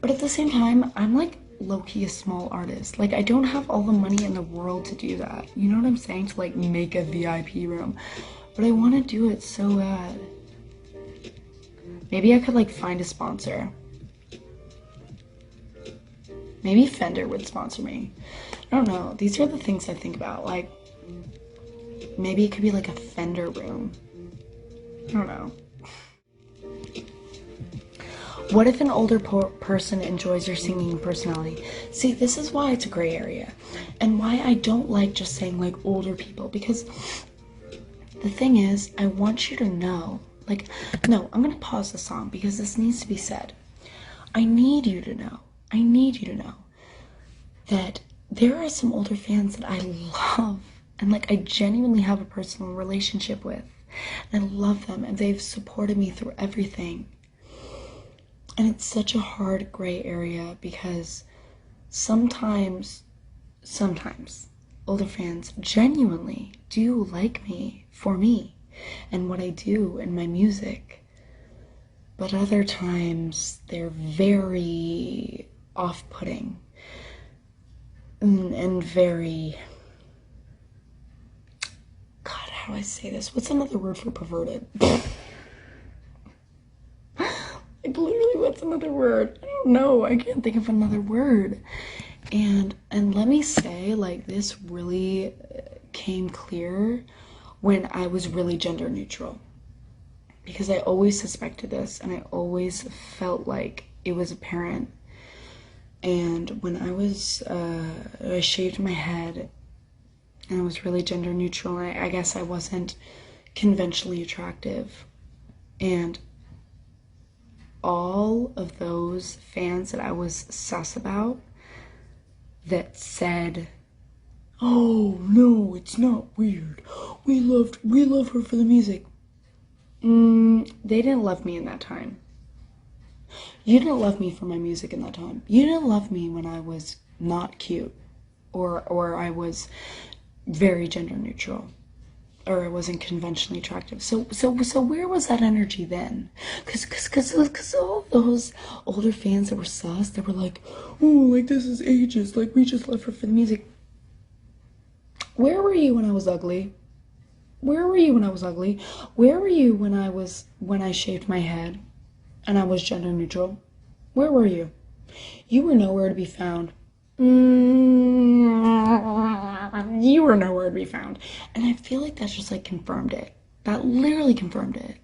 H: But at the same time, I'm like low-key a small artist. Like I don't have all the money in the world to do that. You know what I'm saying? To like make a VIP room. But I want to do it so bad. Maybe I could like find a sponsor. Maybe Fender would sponsor me. I don't know. These are the things I think about. Like, maybe it could be like a Fender room. I don't know. What if an older person enjoys your singing personality? See, this is why it's a gray area. And why I don't like just saying like older people. Because the thing is, I want you to know. Like, no, I'm going to pause the song because this needs to be said. I need you to know that there are some older fans that I love and like I genuinely have a personal relationship with, and I love them and they've supported me through everything. And it's such a hard gray area because sometimes older fans genuinely do like me for me and what I do and my music, but other times they're very off-putting and very, God, how do I say this? What's another word for perverted? Like literally, what's another word? I don't know. I can't think of another word. And let me say, like, this really came clear when I was really gender neutral, because I always suspected this and I always felt like it was apparent. And when I was, I shaved my head and I was really gender neutral, and I guess I wasn't conventionally attractive. And all of those fans that I was sus about that said, oh no, it's not weird, we love her for the music, they didn't love me in that time. You didn't love me for my music in that time. You didn't love me when I was not cute, or I was very gender neutral, or I wasn't conventionally attractive. So where was that energy then? Cause all those older fans that were sus, that were like, oh, like this is ageist, like we just love her for the music. Where were you when I was ugly? Where were you when I was ugly? Where were you when I shaved my head and I was gender neutral? Where were you? You were nowhere to be found. You were nowhere to be found. And I feel like that just like confirmed it. That literally confirmed it.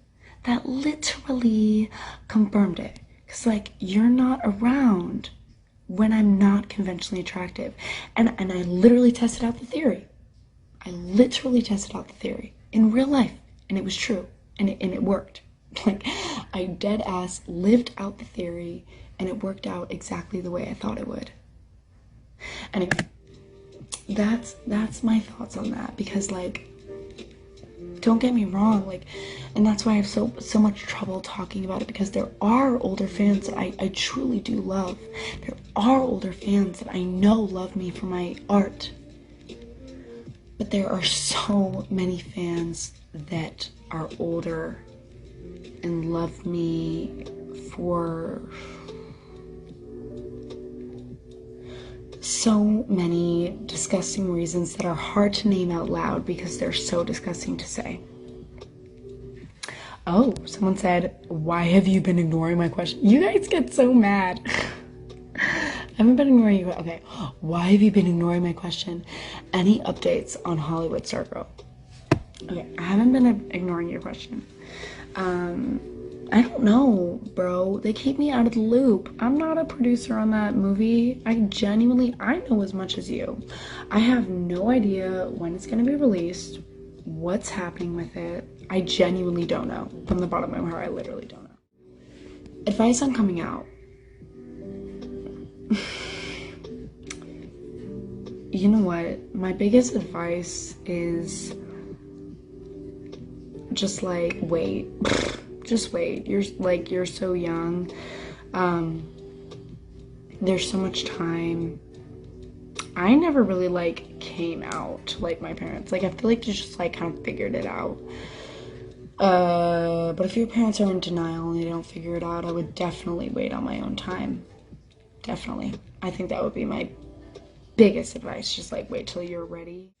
H: That literally confirmed it. Because like, you're not around when I'm not conventionally attractive. And I literally tested out the theory. I literally tested out the theory in real life, and it was true, and it worked. Like, I dead ass lived out the theory, and it worked out exactly the way I thought it would. Anyway, that's my thoughts on that, because like, don't get me wrong, like, and that's why I have so much trouble talking about it, because there are older fans that I truly do love. There are older fans that I know love me for my art. But there are so many fans that are older and love me for so many disgusting reasons that are hard to name out loud because they're so disgusting to say. Oh, someone said, why have you been ignoring my question? You guys get so mad. haven't been ignoring you. Okay, why have you been ignoring my question? Any updates on Hollywood Stargirl? Okay, I haven't been ignoring your question. I don't know, bro. They keep me out of the loop. I'm not a producer on that movie. I know as much as you. I have no idea when it's gonna be released, what's happening with it. I genuinely don't know. From the bottom of my heart, I literally don't know. Advice on coming out. You know what? My biggest advice is just like wait. Just wait. You're so young. There's so much time. I never really like came out like my parents. Like I feel like you just like kind of figured it out. But if your parents are in denial and they don't figure it out, I would definitely wait on my own time. Definitely. I think that would be my biggest advice. Just like wait till you're ready.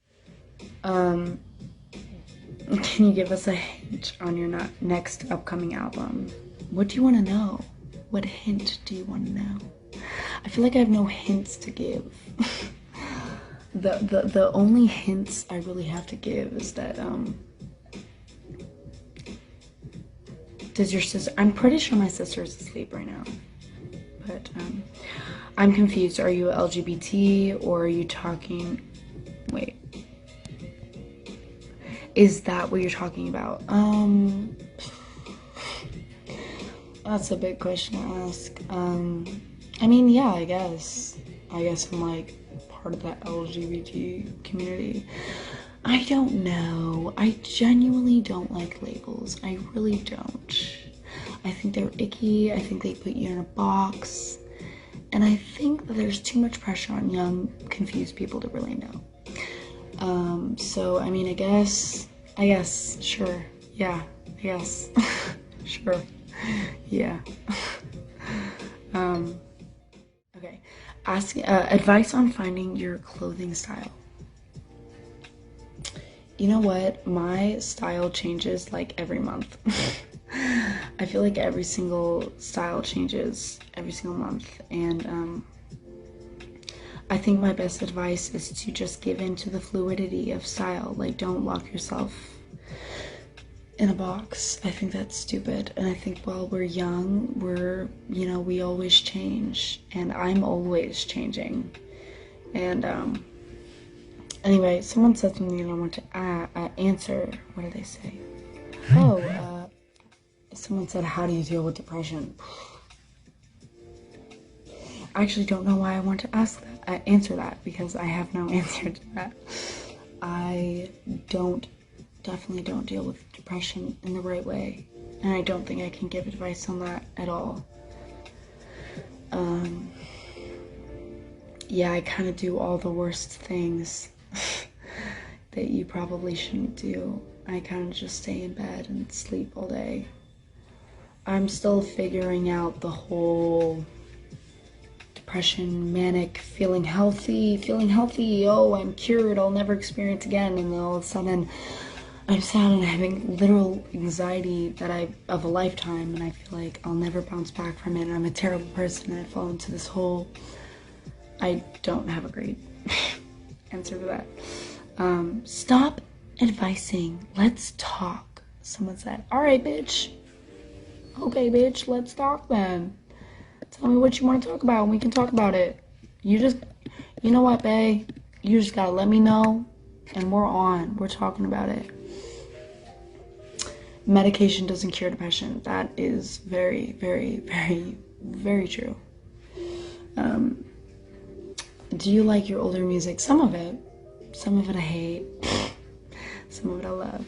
H: Can you give us a hint on your next upcoming album? What do you want to know? What hint do you want to know? I feel like I have no hints to give. The only hints I really have to give is that does your sister? I'm pretty sure my sister is asleep right now, but I'm confused. Are you LGBT or are you talking? Wait. Is that what you're talking about? That's a big question to ask. I mean, yeah, I guess I'm like part of that LGBT community. I don't know. I genuinely don't like labels. I really don't. I think they're icky. I think they put you in a box. And I think that there's too much pressure on young, confused people to really know. So, I mean, I guess, sure, yeah, I guess, sure, yeah. Okay, advice on finding your clothing style. You know what, my style changes like every month. I feel like every single style changes every single month, and, I think my best advice is to just give in to the fluidity of style. Like, don't lock yourself in a box. I think that's stupid. And I think while we're young, we always change. And I'm always changing. And, anyway, someone said something and I want to answer. What did they say? Someone said, how do you deal with depression? I actually don't know why I want to answer that, because I have no answer to that. I definitely don't deal with depression in the right way, and I don't think I can give advice on that at all. Yeah, I kind of do all the worst things that you probably shouldn't do. I kind of just stay in bed and sleep all day. I'm still figuring out the whole depression, manic, feeling healthy, oh, I'm cured, I'll never experience again, and then all of a sudden I'm sad and having literal anxiety of a lifetime, and I feel like I'll never bounce back from it, and I'm a terrible person, and I fall into this whole, I don't have a great answer to that. Stop advising, let's talk. Someone said, alright bitch, okay bitch, let's talk then. Tell me what you want to talk about and we can talk about it. You know what, bae? You just gotta let me know and we're talking about it. Medication doesn't cure depression. That is very, very, very, very true. Do you like your older music? Some of it I hate. Some of it I love.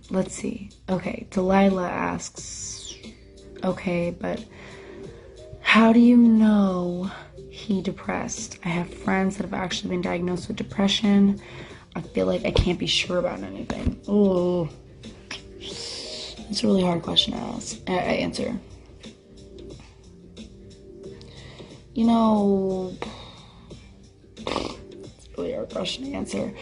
H: Let's see. Okay, Delilah asks, okay, but how do you know he depressed? I have friends that have actually been diagnosed with depression. I feel like I can't be sure about anything. Oh, it's a really hard question to answer. You know, it's a really hard question to answer.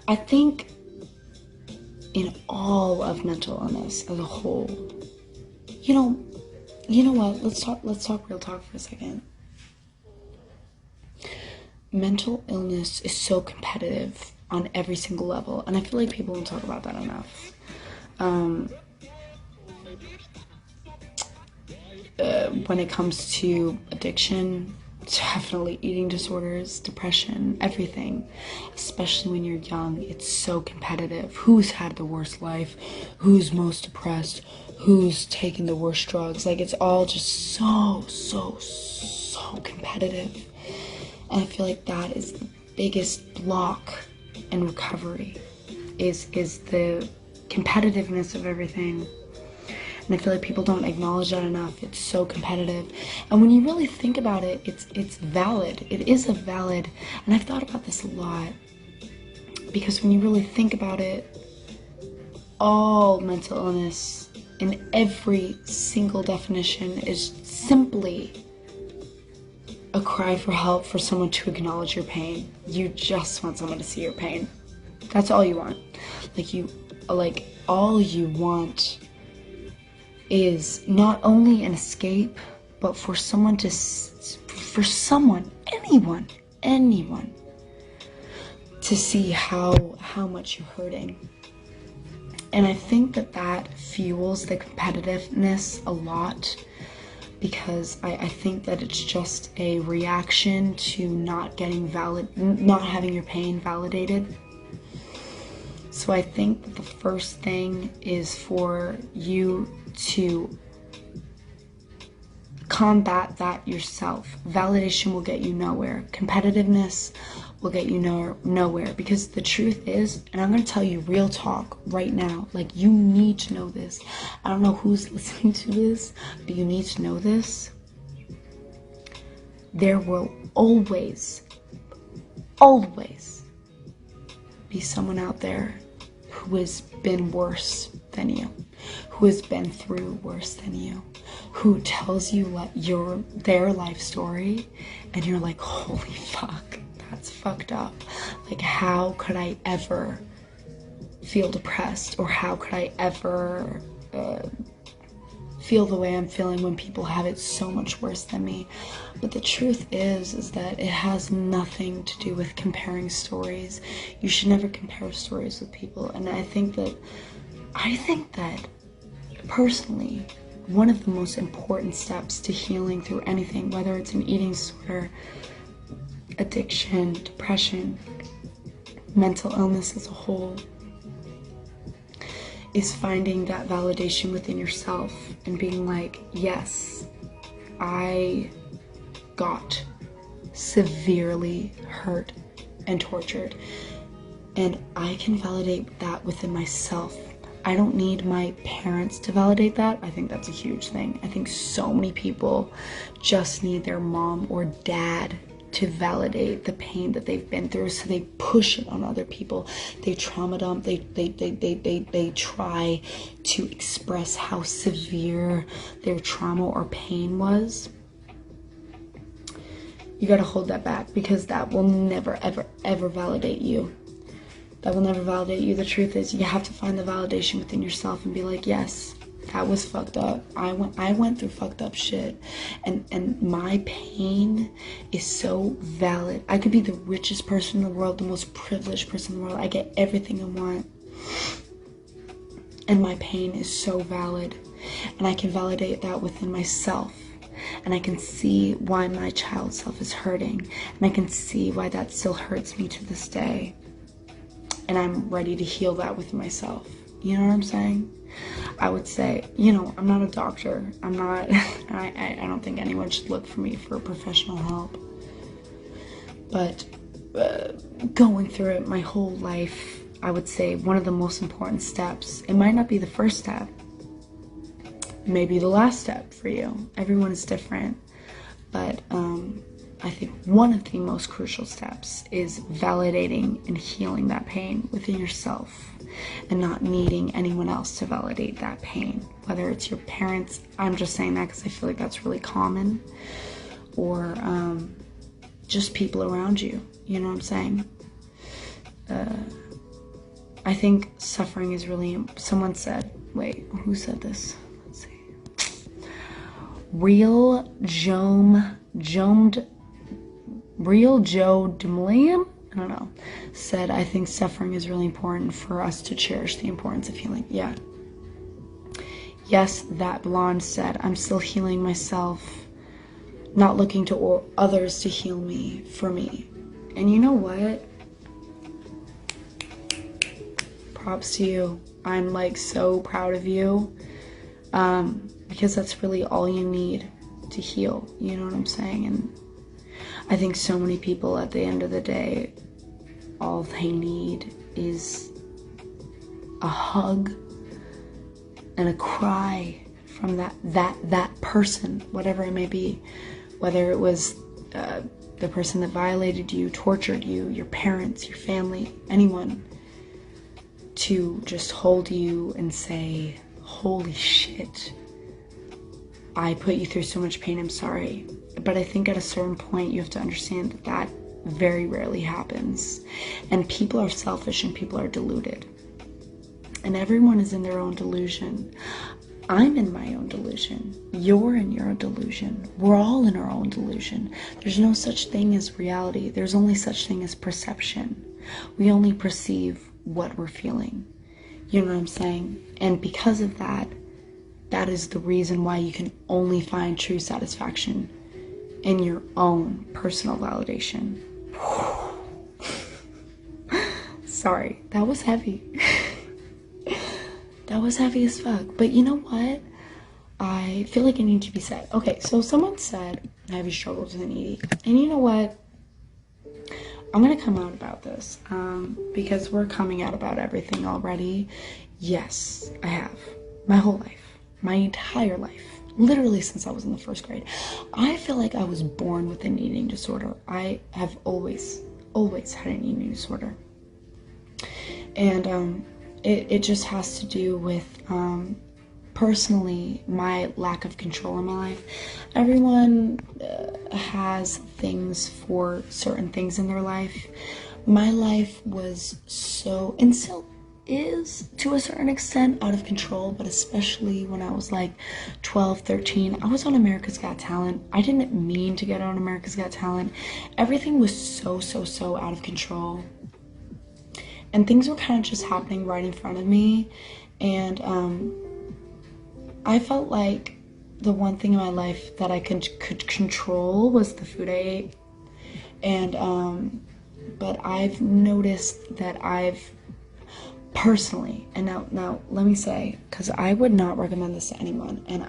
H: I think in all of mental illness as a whole, you know what? Let's talk real talk for a second. Mental illness is so competitive on every single level, and I feel like people don't talk about that enough. When it comes to addiction, definitely eating disorders, depression, everything, especially when you're young, it's so competitive. Who's had the worst life? Who's most depressed? Who's taken the worst drugs? Like, it's all just so competitive. And I feel like that is the biggest block in recovery, is the competitiveness of everything. And I feel like people don't acknowledge that enough. It's so competitive. And when you really think about it, it's valid. It is a valid, and I've thought about this a lot, because when you really think about it, all mental illness in every single definition is simply a cry for help, for someone to acknowledge your pain. You just want someone to see your pain. That's all you want. All you want is not only an escape, but for someone anyone to see how much you're hurting. And I think that fuels the competitiveness a lot, because I think that it's just a reaction to not having your pain validated. So I think that the first thing is for you to combat that yourself. Validation will get you nowhere. Competitiveness will get you nowhere. Because the truth is, and I'm going to tell you real talk right now, like, you need to know this. I don't know who's listening to this, but you need to know this. There will always be someone out there who has been worse than you, who has been through worse than you, who tells you their life story, and you're like, holy fuck, that's fucked up. Like, how could I ever feel depressed, or how could I ever feel the way I'm feeling when people have it so much worse than me? But the truth is that it has nothing to do with comparing stories. You should never compare stories with people. And I think that personally, one of the most important steps to healing through anything, whether it's an eating disorder, addiction, depression, mental illness as a whole, is finding that validation within yourself and being like, yes, I got severely hurt and tortured, and I can validate that within myself. I don't need my parents to validate that. I think that's a huge thing. I think so many people just need their mom or dad to validate the pain that they've been through, so they push it on other people. They trauma dump. They try to express how severe their trauma or pain was. You gotta hold that back, because that will never, ever validate you. That will never validate you. The truth is, you have to find the validation within yourself and be like, yes, that was fucked up. I went through fucked up shit, and my pain is so valid. I could be the richest person in the world, the most privileged person in the world. I get everything I want, and my pain is so valid, and I can validate that within myself. And I can see why my child self is hurting, and I can see why that still hurts me to this day. And I'm ready to heal that within myself. You know what I'm saying? I would say, I'm not a doctor. I'm not, I don't think anyone should look for me for professional help. But going through it my whole life, I would say one of the most important steps, it might not be the first step, maybe the last step for you. Everyone is different. But I think one of the most crucial steps is validating and healing that pain within yourself, and not needing anyone else to validate that pain. Whether it's your parents, I'm just saying that because I feel like that's really common, or just people around you. You know what I'm saying? I think suffering is really, someone said, wait, who said this? Let's see. Real Joe Demolian, I don't know, said, I think suffering is really important for us to cherish the importance of healing. Yeah. Yes, that blonde said, I'm still healing myself, not looking to others to heal me for me. And you know what? Props to you. I'm like so proud of you, because that's really all you need to heal. You know what I'm saying? And I think so many people at the end of the day, all they need is a hug and a cry from that person, whatever it may be, whether it was the person that violated you, tortured you, your parents, your family, anyone, to just hold you and say, holy shit, I put you through so much pain, I'm sorry. But I think at a certain point you have to understand that that very rarely happens. And people are selfish and people are deluded. And everyone is in their own delusion. I'm in my own delusion. You're in your delusion. We're all in our own delusion. There's no such thing as reality. There's only such thing as perception. We only perceive what we're feeling. You know what I'm saying? And because of that, that is the reason why you can only find true satisfaction in your own personal validation. Sorry, that was heavy. That was heavy as fuck. But you know what? I feel like it needs to be said. Okay, so someone said, heavy struggles with an ED. And you know what? I'm gonna come out about this, because we're coming out about everything already. Yes, I have. My whole life. My entire life. Literally since I was in the 1st grade. I feel like I was born with an eating disorder. I have always had an eating disorder. And it just has to do with personally my lack of control in my life. Everyone has things for certain things in their life. My life was so, and still is to a certain extent, out of control, but especially when I was like 12, 13, I was on America's Got Talent. I didn't mean to get on America's Got Talent. Everything was so out of control. And things were kind of just happening right in front of me. And I felt like the one thing in my life that I could control was the food I ate. And but I've noticed that I've personally, and now let me say, because I would not recommend this to anyone, and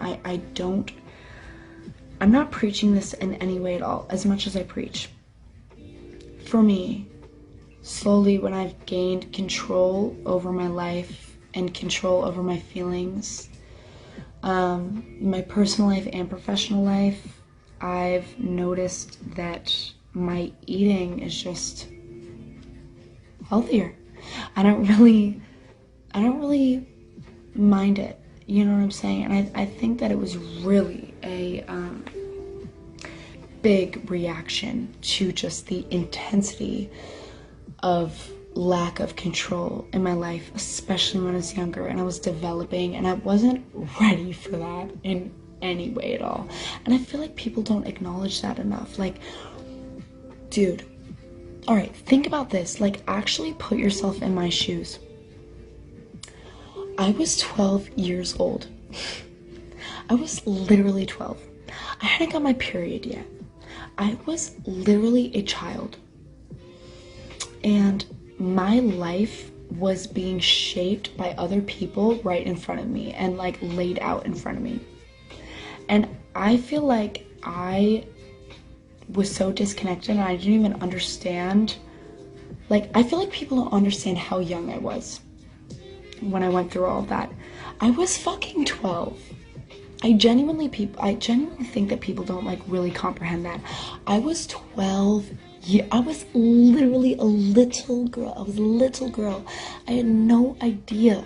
H: I'm not preaching this in any way at all, as much as I preach. For me, slowly when I've gained control over my life and control over my feelings, my personal life and professional life, I've noticed that my eating is just healthier. I don't really mind it, you know what I'm saying? And I think that it was really a big reaction to just the intensity of lack of control in my life, especially when I was younger and I was developing, and I wasn't ready for that in any way at all. And I feel like people don't acknowledge that enough. Like, dude, all right, think about this. Like, actually put yourself in my shoes. I was 12 years old. I was literally 12. I hadn't got my period yet. I was literally a child. And my life was being shaped by other people right in front of me and like laid out in front of me. And I feel like I was so disconnected and I didn't even understand. Like, I feel like people don't understand how young I was when I went through all of that. I was fucking 12. I genuinely think that people don't like really comprehend that. I was 12. Yeah, I was literally a little girl. I was a little girl. I had no idea.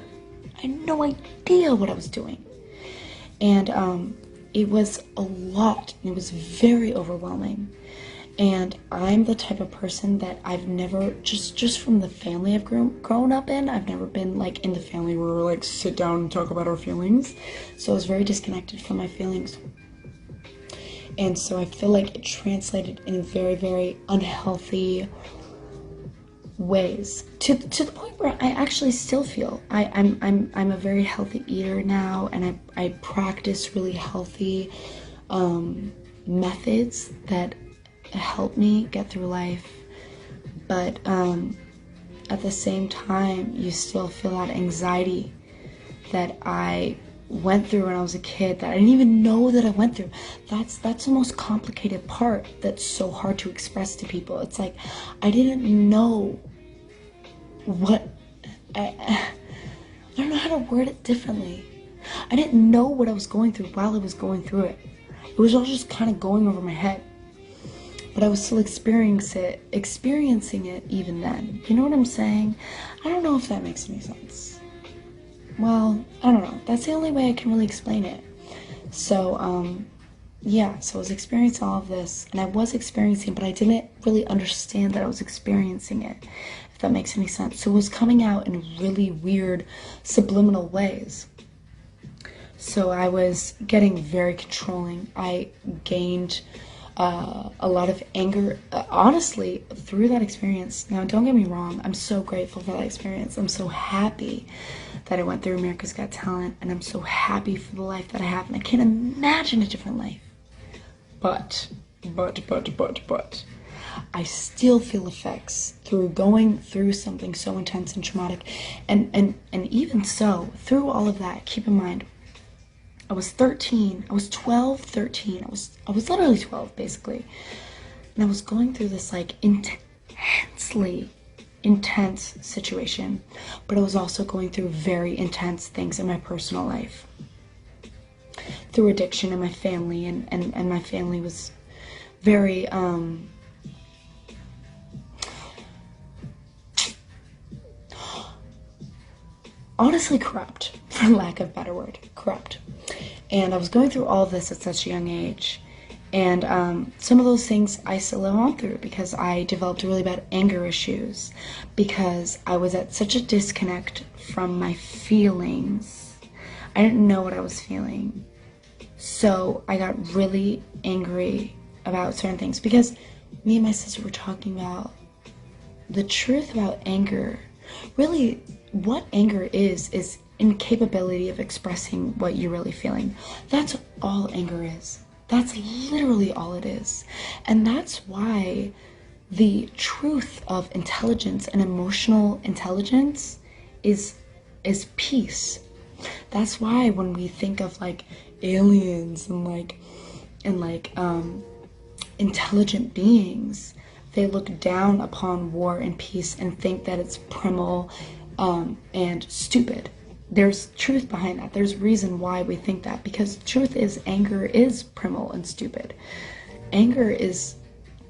H: What I was doing. And it was a lot. It was very overwhelming. And I'm the type of person that I've never, just from the family I've grown up in, I've never been like in the family where we like sit down and talk about our feelings. So I was very disconnected from my feelings. And so I feel like it translated in very, very unhealthy ways to the point where I actually still feel I'm a very healthy eater now, and I practice really healthy methods that help me get through life. But at the same time, you still feel that anxiety that I went through when I was a kid that I didn't even know that I went through. That's the most complicated part that's so hard to express to people. It's like I didn't know what I don't know how to word it differently. I didn't know what I was going through while I was going through it. It was all just kind of going over my head. But I was still experiencing it even then. You know what I'm saying? I don't know if that makes any sense. Well, I don't know. That's the only way I can really explain it. So, yeah, so I was experiencing all of this, and I was experiencing, but I didn't really understand that I was experiencing it, if that makes any sense. So it was coming out in really weird subliminal ways. So I was getting very controlling. I gained a lot of anger, honestly, through that experience. Now, don't get me wrong, I'm so grateful for that experience. I'm so happy that I went through America's Got Talent, and I'm so happy for the life that I have, and I can't imagine a different life. But, I still feel effects through going through something so intense and traumatic, and even so, through all of that, keep in mind, I was 13, I was 12, 13, I was literally 12, basically, and I was going through this, like, intensely intense situation, but I was also going through very intense things in my personal life, through addiction in my family, and my family was very, honestly corrupt, for lack of a better word, corrupt. And I was going through all of this at such a young age. And some of those things I still live on through, because I developed really bad anger issues, because I was at such a disconnect from my feelings. I didn't know what I was feeling. So I got really angry about certain things, because me and my sister were talking about the truth about anger. Really, what anger is incapability of expressing what you're really feeling. That's all anger is. That's literally all it is. And that's why the truth of intelligence and emotional intelligence is peace. That's why when we think of like aliens and intelligent beings, they look down upon war and peace and think that it's primal and stupid. There's truth behind that. There's reason why we think that, because truth is anger is primal and stupid. Anger is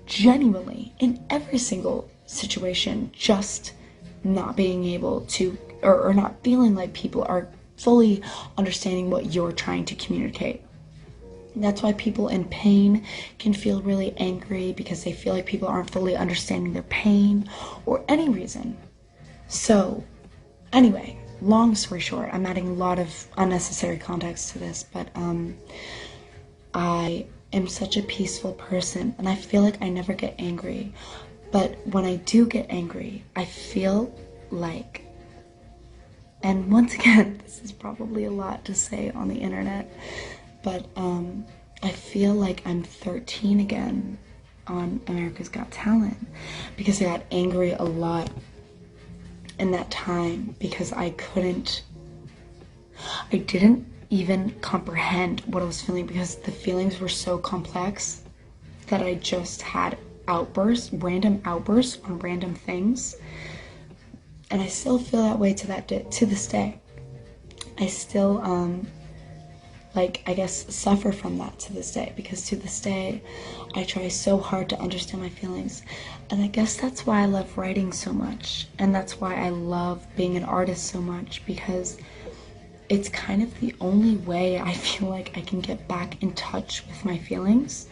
H: genuinely, in every single situation, just not being able to, or not feeling like people are fully understanding what you're trying to communicate. That's why people in pain can feel really angry, because they feel like people aren't fully understanding their pain, or any reason. So, anyway, long story short, I'm adding a lot of unnecessary context to this, but I am such a peaceful person, and I feel like I never get angry. But when I do get angry, I feel like, and once again, this is probably a lot to say on the internet, but I feel like I'm 13 again on America's Got Talent, because I got angry a lot in that time, because I didn't even comprehend what I was feeling, because the feelings were so complex that I just had random outbursts on random things, and I still feel that way to this day. I still I guess suffer from that to this day, because to this day I try so hard to understand my feelings. And I guess that's why I love writing so much, and that's why I love being an artist so much, because it's kind of the only way I feel like I can get back in touch with my feelings.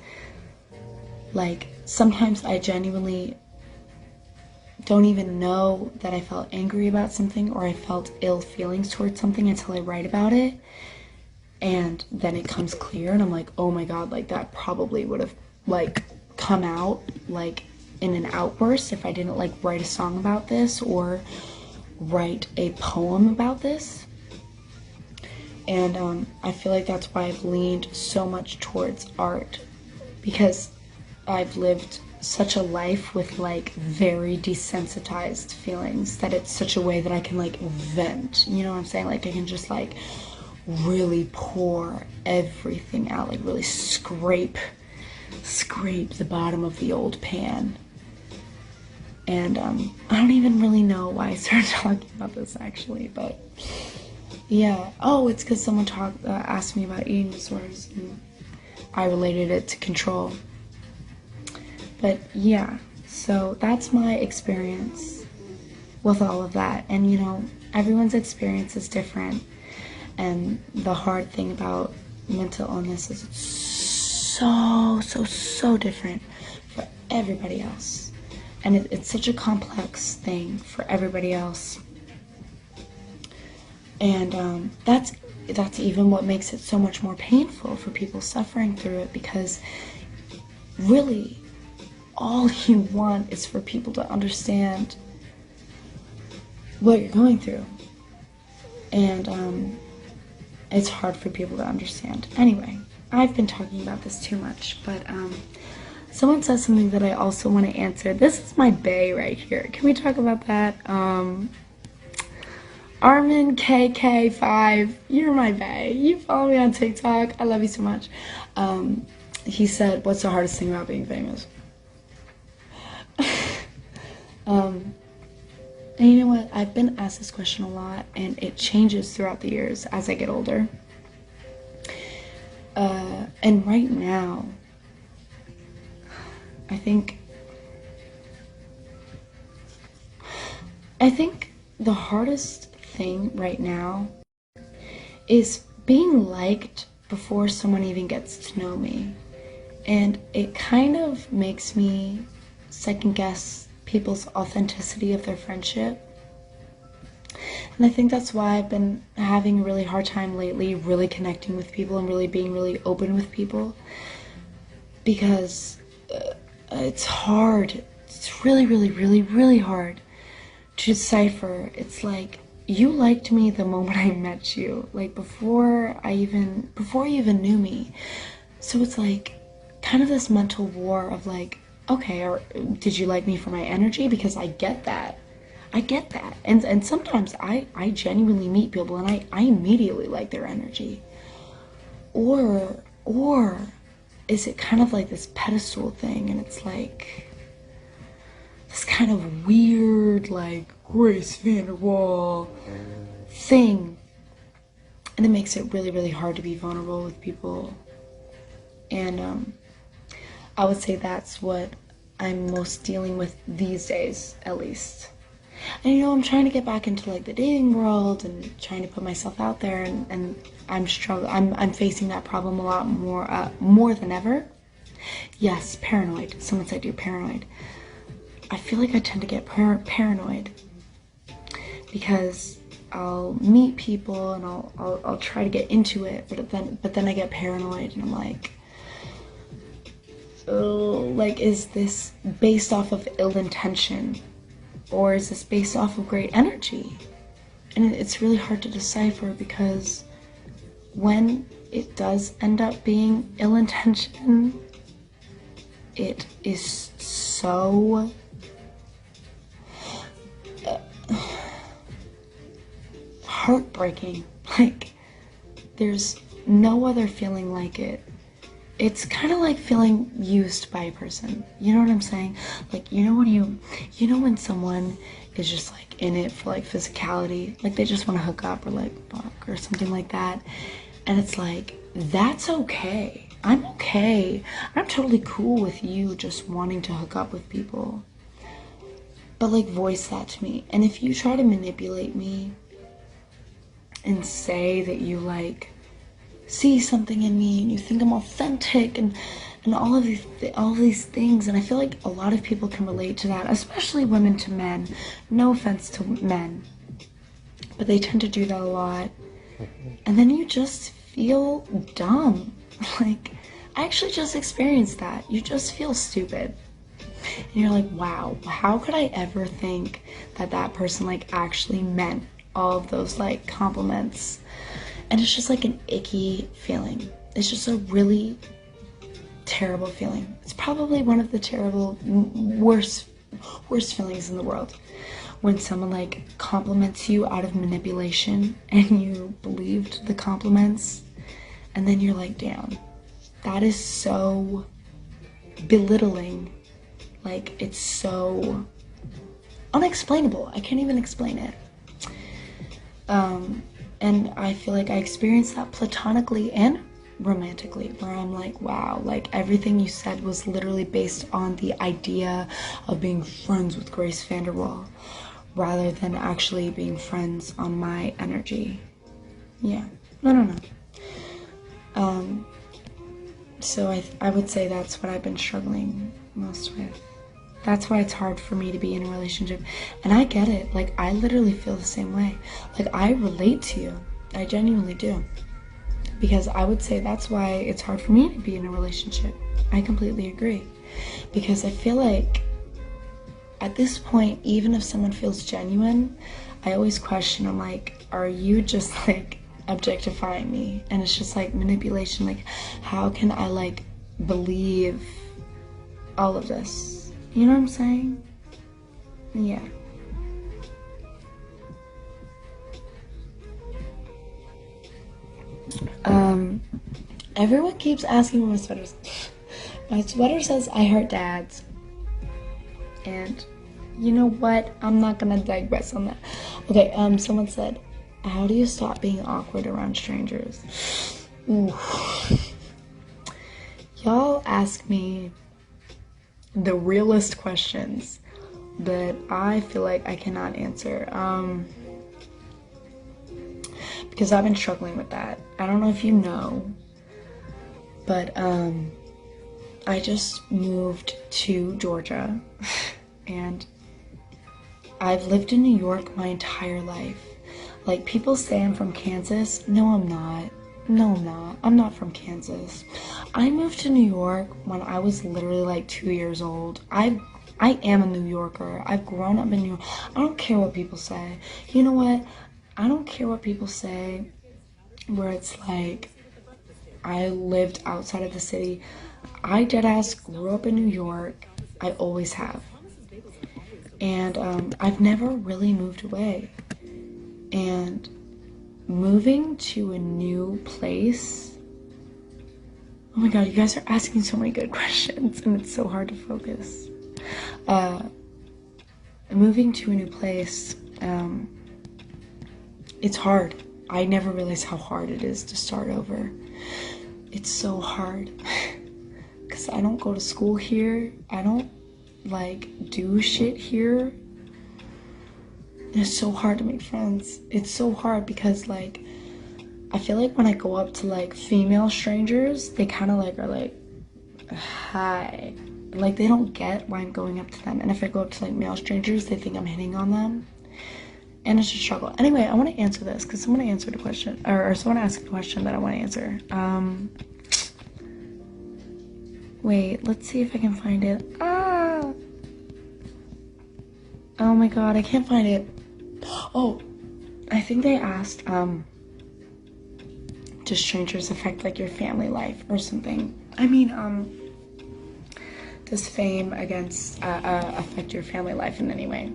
H: Like, sometimes I genuinely don't even know that I felt angry about something, or I felt ill feelings towards something, until I write about it. and then it comes clear and I'm like, oh my god, like that probably would have like come out like in an outburst if I didn't like write a song about this or write a poem about this. And I feel like that's why I've leaned so much towards art, because I've lived such a life with like very desensitized feelings that it's such a way that I can like vent, you know what I'm saying? Like I can just like really pour everything out, like really scrape the bottom of the old pan. And I don't even really know why I started talking about this actually, but yeah. Oh, it's because someone asked me about eating disorders and I related it to control. But yeah, so that's my experience with all of that. And you know, everyone's experience is different. And the hard thing about mental illness is it's so different for everybody else. And it's such a complex thing for everybody else. And that's even what makes it so much more painful for people suffering through it, because really all you want is for people to understand what you're going through. And it's hard for people to understand. Anyway, I've been talking about this too much, but someone says something that I also want to answer. This is my bae right here. Can we talk about that? Armin KK5, you're my bae. You follow me on TikTok. I love you so much. He said, what's the hardest thing about being famous? And you know what? I've been asked this question a lot, and it changes throughout the years as I get older. And right now, I think the hardest thing right now is being liked before someone even gets to know me. And it kind of makes me second guess people's authenticity of their friendship. And I think that's why I've been having a really hard time lately really connecting with people and really being really open with people, because it's hard. It's really hard to decipher. It's like, you liked me the moment I met you, like before you even knew me. So it's like kind of this mental war of like, okay, or did you like me for my energy? Because I get that. And sometimes I genuinely meet people and I immediately like their energy. Or is it kind of like this pedestal thing, and it's like this kind of weird like GraceVerse thing, and it makes it really hard to be vulnerable with people. And I would say that's what I'm most dealing with these days, at least. And you know, I'm trying to get back into like the dating world and trying to put myself out there, and I'm struggling. I'm facing that problem a lot more than ever. Yes, paranoid. Someone said you're paranoid. I feel like I tend to get paranoid because I'll meet people and I'll try to get into it, but then I get paranoid and I'm like, oh, like, is this based off of ill intention, or is this based off of great energy? And it's really hard to decipher, because when it does end up being ill intention, it is so heartbreaking. Like, there's no other feeling like it. It's kind of like feeling used by a person. You know what I'm saying? Like, you know when someone is just like in it for like physicality, like they just want to hook up or like fuck or something like that, and it's like, that's okay. I'm okay. I'm totally cool with you just wanting to hook up with people. But like, voice that to me. And if you try to manipulate me and say that you like see something in me and you think I'm authentic and all of these things, and I feel like a lot of people can relate to that, especially women to men. No offense to men, but they tend to do that a lot. And then you just feel dumb. Like, I actually just experienced that. You just feel stupid. And you're like, wow, how could I ever think that that person like actually meant all of those like compliments? And it's just like an icky feeling. It's just a really terrible feeling. It's probably one of the terrible, worst feelings in the world. When someone like compliments you out of manipulation and you believed the compliments, and then you're like, damn, that is so belittling. Like, it's so unexplainable. I can't even explain it. And I feel like I experienced that platonically and romantically, where I'm like, wow, like everything you said was literally based on the idea of being friends with Grace VanderWaal rather than actually being friends on my energy. Yeah, no. So I would say that's what I've been struggling most with. That's why it's hard for me to be in a relationship. And I get it. Like, I literally feel the same way. Like, I relate to you. I genuinely do. Because I would say that's why it's hard for me to be in a relationship. I completely agree. Because I feel like at this point, even if someone feels genuine, I always question, I'm like, are you just like objectifying me? And it's just like manipulation. Like, how can I like believe all of this? You know what I'm saying? Yeah. Everyone keeps asking me my sweaters. My sweater says I hurt dads. And you know what? I'm not gonna digress on that. Okay, someone said, how do you stop being awkward around strangers? Ooh. Y'all ask me the realest questions that I feel like I cannot answer. Because I've been struggling with that. I don't know if you know, but I just moved to Georgia and I've lived in New York my entire life. Like, people say I'm from Kansas. No, I'm not. No, I'm not. I'm not from Kansas. I moved to New York when I was literally like 2 years old. I am a New Yorker. I've grown up in New York. I don't care what people say. You know what? I don't care what people say where it's like I lived outside of the city. I deadass grew up in New York. I always have. And I've never really moved away. And moving to a new place, oh my god, you guys are asking so many good questions and it's so hard to focus. Moving to a new place, it's hard. I never realized how hard it is to start over. It's so hard because I don't go to school here. I don't like do shit here. It's so hard to make friends. It's so hard because like I feel like when I go up to like female strangers, they kind of like are like, hi. Like, they don't get why I'm going up to them. And if I go up to like male strangers, they think I'm hitting on them. And it's a struggle. Anyway, I want to answer this because someone answered a question, or someone asked a question that I want to answer. Wait, let's see if I can find it. Oh my god, I can't find it. Oh, I think they asked, do strangers affect like your family life or something? I mean, does fame affect your family life in any way?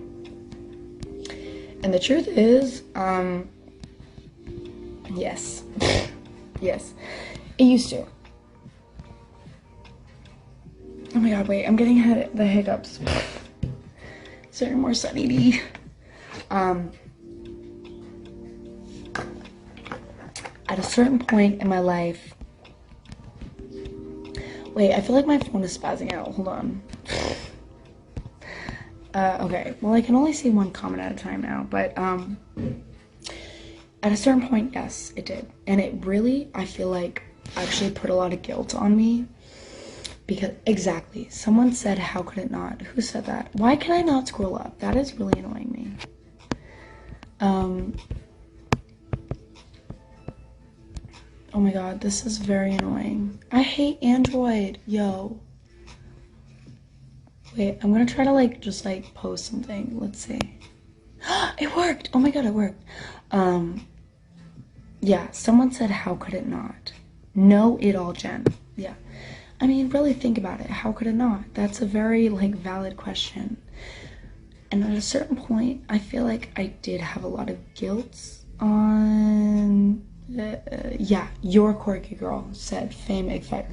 H: And the truth is, yes. Yes, it used to. Oh my god, wait, I'm getting the hiccups. Is there more Sunny D? At a certain point in my life, wait, I feel like my phone is spazzing out. Hold on. Okay, well, I can only see one comment at a time now, but at a certain point, yes, it did. And it really, I feel like, actually put a lot of guilt on me. Because, exactly, someone said, how could it not? Who said that? Why can I not scroll up? That is really annoying me. Oh my god, this is very annoying. I hate Android. Yo. Wait, I'm gonna try to like just like post something. Let's see. It worked! Oh my god, it worked. Yeah, someone said, how could it not? Know it all, Jen. Yeah. I mean, really think about it. How could it not? That's a very like valid question. And at a certain point, I feel like I did have a lot of guilt on... yeah, your quirky girl said fame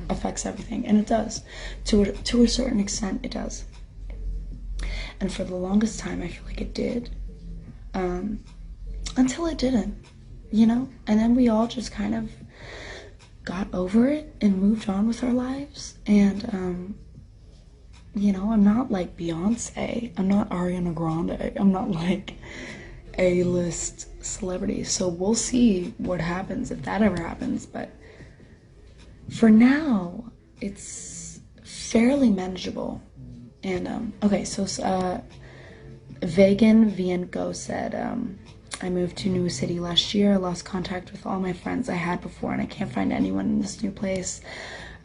H: affects everything. And it does. To a certain extent, it does. And for the longest time, I feel like it did. Until it didn't, you know? And then we all just kind of got over it and moved on with our lives. And, you know, I'm not like Beyonce. I'm not Ariana Grande. I'm not like A-list celebrity. So we'll see what happens if that ever happens. But for now, it's fairly manageable. And, okay, so, Vegan Vienco said, I moved to a new city last year. I lost contact with all my friends I had before, and I can't find anyone in this new place.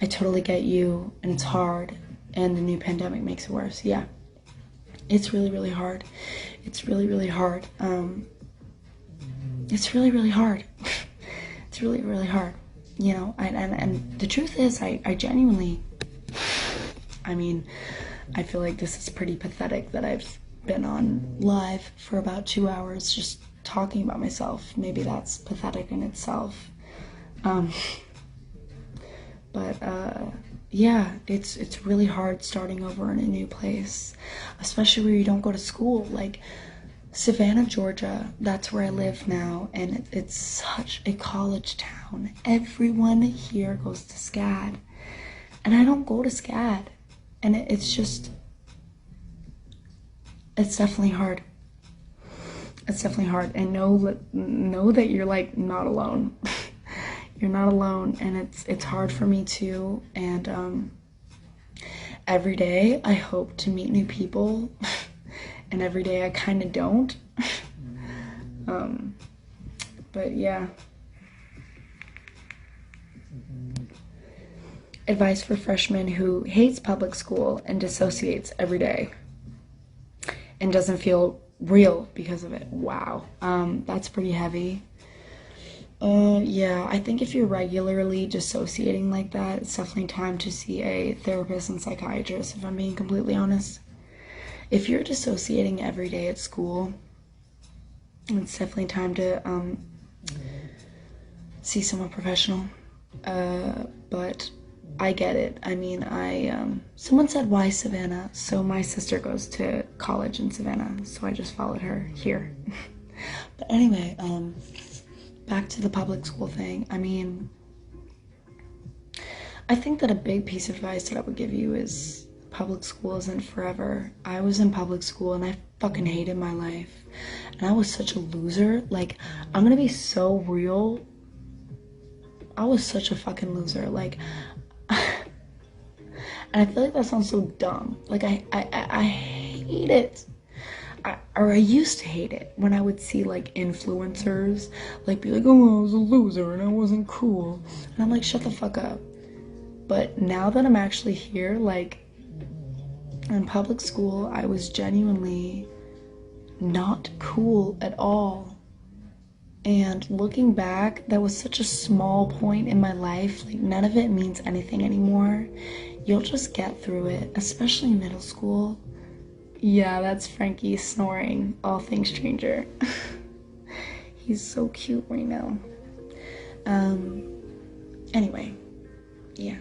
H: I totally get you, and it's hard, and the new pandemic makes it worse. Yeah, it's really, really hard. It's really, really hard. It's really, really hard. It's really, really hard, you know? And the truth is, I genuinely, I mean, I feel like this is pretty pathetic that I've been on live for about 2 hours just talking about myself. Maybe that's pathetic in itself. Yeah, it's really hard starting over in a new place, especially where you don't go to school. Like Savannah, Georgia, that's where I live now, and it's such a college town. Everyone here goes to SCAD, and I don't go to SCAD, and it's just, it's definitely hard. It's definitely hard, and know that you're like not alone. You're not alone, and it's hard for me too. And every day I hope to meet new people, and every day I kind of don't. But yeah. Advice for freshmen who hates public school and dissociates every day and doesn't feel real because of it. Wow. That's pretty heavy. Yeah, I think if you're regularly dissociating like that, it's definitely time to see a therapist and psychiatrist, if I'm being completely honest. If you're dissociating every day at school, it's definitely time to see someone professional. But I get it. I mean, someone said, why Savannah? So my sister goes to college in Savannah, so I just followed her here. But anyway, back to the public school thing. I mean, I think that a big piece of advice that I would give you is public school isn't forever. I was in public school and I fucking hated my life. And I was such a loser. Like, I'm gonna be so real. I was such a fucking loser. Like, and I feel like that sounds so dumb. Like, I hate it. I used to hate it when I would see like influencers like be like, oh, I was a loser and I wasn't cool. And I'm like, shut the fuck up. But now that I'm actually here, like in public school, I was genuinely not cool at all. And looking back, that was such a small point in my life. Like, none of it means anything anymore. You'll just get through it, especially in middle school. Yeah, that's Frankie snoring, all things stranger. He's so cute right now. Anyway, yeah.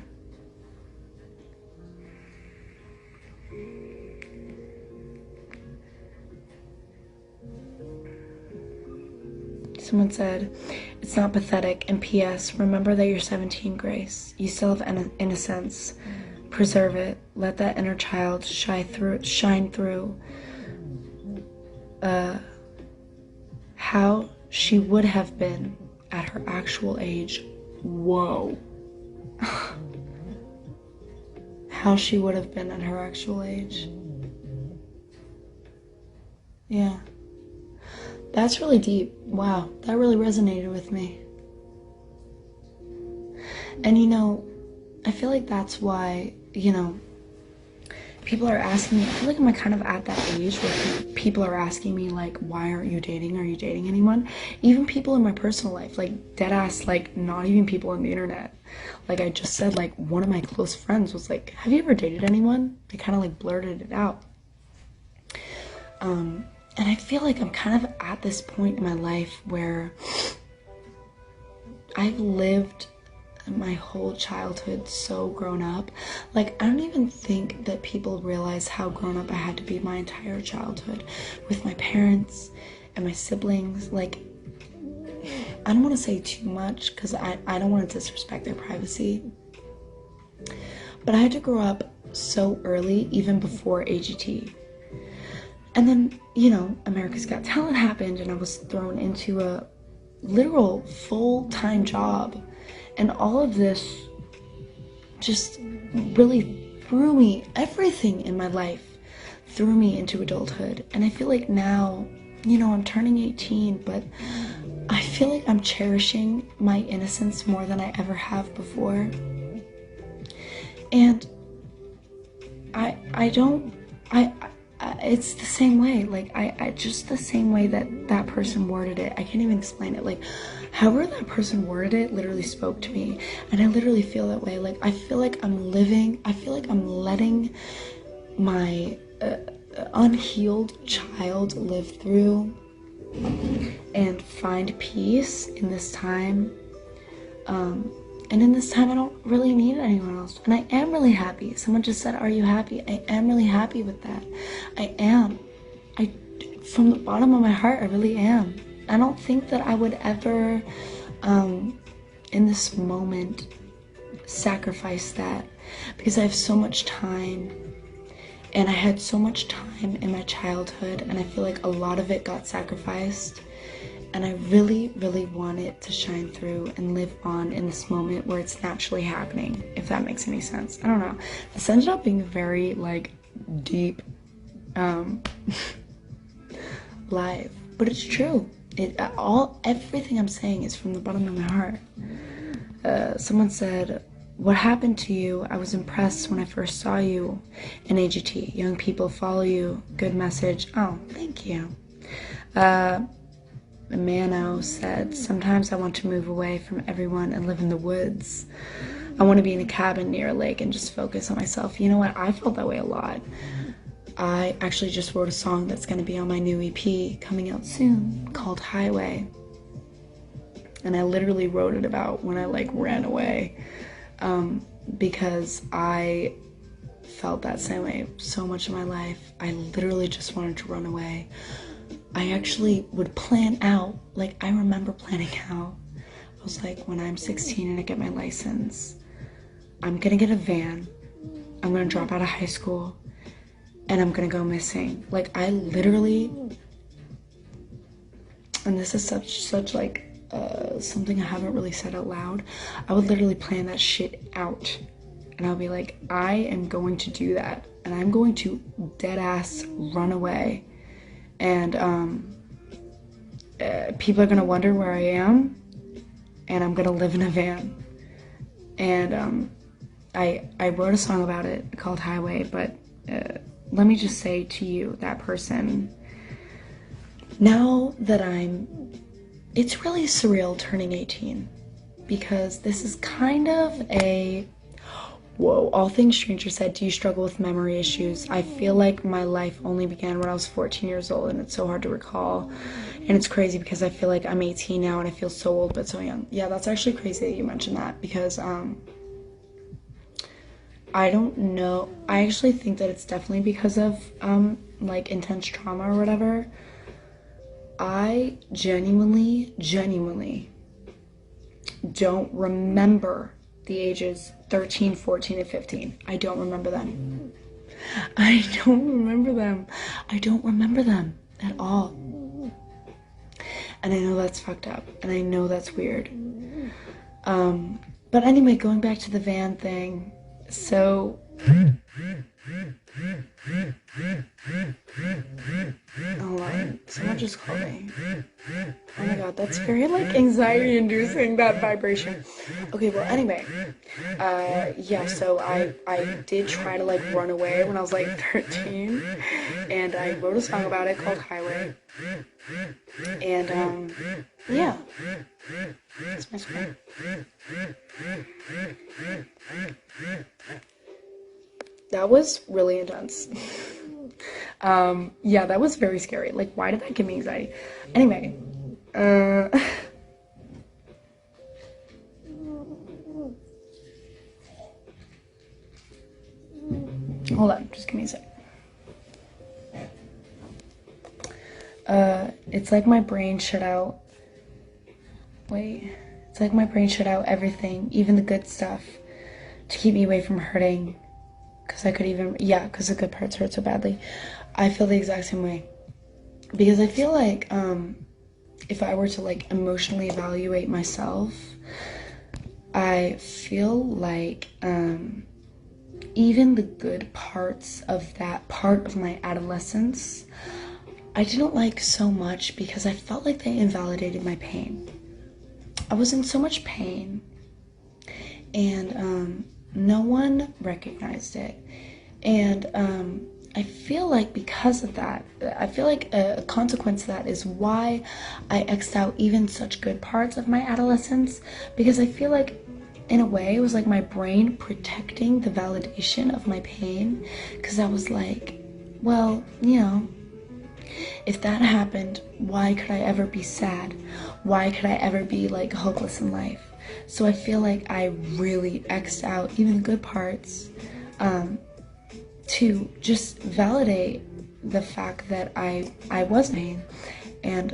H: Someone said, it's not pathetic, and P.S. remember that you're 17, Grace. You still have innocence. Preserve it. Let that inner child shine through. How she would have been at her actual age. Whoa. How she would have been at her actual age. Yeah. That's really deep. Wow, that really resonated with me. And, you know, I feel like that's why, you know, people are asking me, I feel like I'm kind of at that age where people are asking me, like, why aren't you dating? Are you dating anyone? Even people in my personal life, like, dead ass, like, not even people on the internet. Like, I just said, like, one of my close friends was like, have you ever dated anyone? They kind of, like, blurted it out. And I feel like I'm kind of at this point in my life where I've lived my whole childhood so grown up. Like, I don't even think that people realize how grown up I had to be my entire childhood with my parents and my siblings. Like, I don't want to say too much because I don't want to disrespect their privacy, but I had to grow up so early, even before AGT. And then, you know, America's Got Talent happened and I was thrown into a literal full-time job. And all of this just really threw me, everything in my life threw me into adulthood. And I feel like now, you know, I'm turning 18, but I feel like I'm cherishing my innocence more than I ever have before. And it's the same way, like, I just the same way that person worded it. I can't even explain it. Like, however that person worded it literally spoke to me. And I literally feel that way. Like, I feel like I'm letting my unhealed child live through and find peace in this time. And in this time, I don't really need anyone else. And I am really happy. Someone just said, are you happy? I am really happy with that. I am. From the bottom of my heart, I really am. I don't think that I would ever, in this moment, sacrifice that. Because I have so much time. And I had so much time in my childhood. And I feel like a lot of it got sacrificed. And I really, really want it to shine through and live on in this moment where it's naturally happening, if that makes any sense. I don't know. This ended up being very, like, deep live. But it's true. Everything I'm saying is from the bottom of my heart. Someone said, what happened to you? I was impressed when I first saw you in AGT. Young people follow you. Good message. Oh, thank you. Mano said, sometimes I want to move away from everyone and live in the woods. I want to be in a cabin near a lake and just focus on myself. You know what? I felt that way a lot. I actually just wrote a song that's going to be on my new EP coming out soon called Highway. And I literally wrote it about when I, like, ran away because I felt that same way so much in my life. I literally just wanted to run away. I actually would plan out, like, I remember planning out. I was like, when I'm 16 and I get my license, I'm gonna get a van, I'm gonna drop out of high school, and I'm gonna go missing. Like, I literally, and this is such like, something I haven't really said out loud, I would literally plan that shit out. And I'll be like, I am going to do that, and I'm going to dead ass run away. And people are gonna wonder where I am, and I'm gonna live in a van. And I wrote a song about it called Highway, but let me just say to you, that person, now that it's really surreal turning 18, because this is kind of a, whoa, all things stranger said, do you struggle with memory issues? I feel like my life only began when I was 14 years old, and it's so hard to recall. And it's crazy because I feel like I'm 18 now and I feel so old but so young. Yeah, that's actually crazy that you mentioned that, because I don't know. I actually think that it's definitely because of like intense trauma or whatever. I genuinely don't remember the ages 13, 14, and 15. I don't remember them. I don't remember them. I don't remember them at all. And I know that's fucked up. And I know that's weird. But anyway, going back to the van thing. So Hold on, someone just called me. Oh my god, that's very like anxiety inducing, that vibration. Okay, well anyway, yeah, so I did try to like run away when I was like 13, and I wrote a song about it called Highway, and yeah, that's my song. That was really intense. Yeah, that was very scary. Like, why did that give me anxiety? Anyway, hold on, just give me a sec. It's like my brain shut out. Wait, it's like my brain shut out everything, even the good stuff, to keep me away from hurting. Because I could even, yeah, because the good parts hurt so badly. I feel the exact same way. Because I feel like, if I were to, like, emotionally evaluate myself, I feel like, even the good parts of that part of my adolescence, I didn't like so much because I felt like they invalidated my pain. I was in so much pain, and, no one recognized it, and I feel like because of that, I feel like a consequence of that is why I X'd out even such good parts of my adolescence, because I feel like in a way it was like my brain protecting the validation of my pain, because I was like, well, you know, if that happened, why could I ever be sad? Why could I ever be like hopeless in life? So I feel like I really X'd out even the good parts, to just validate the fact that I was pain. And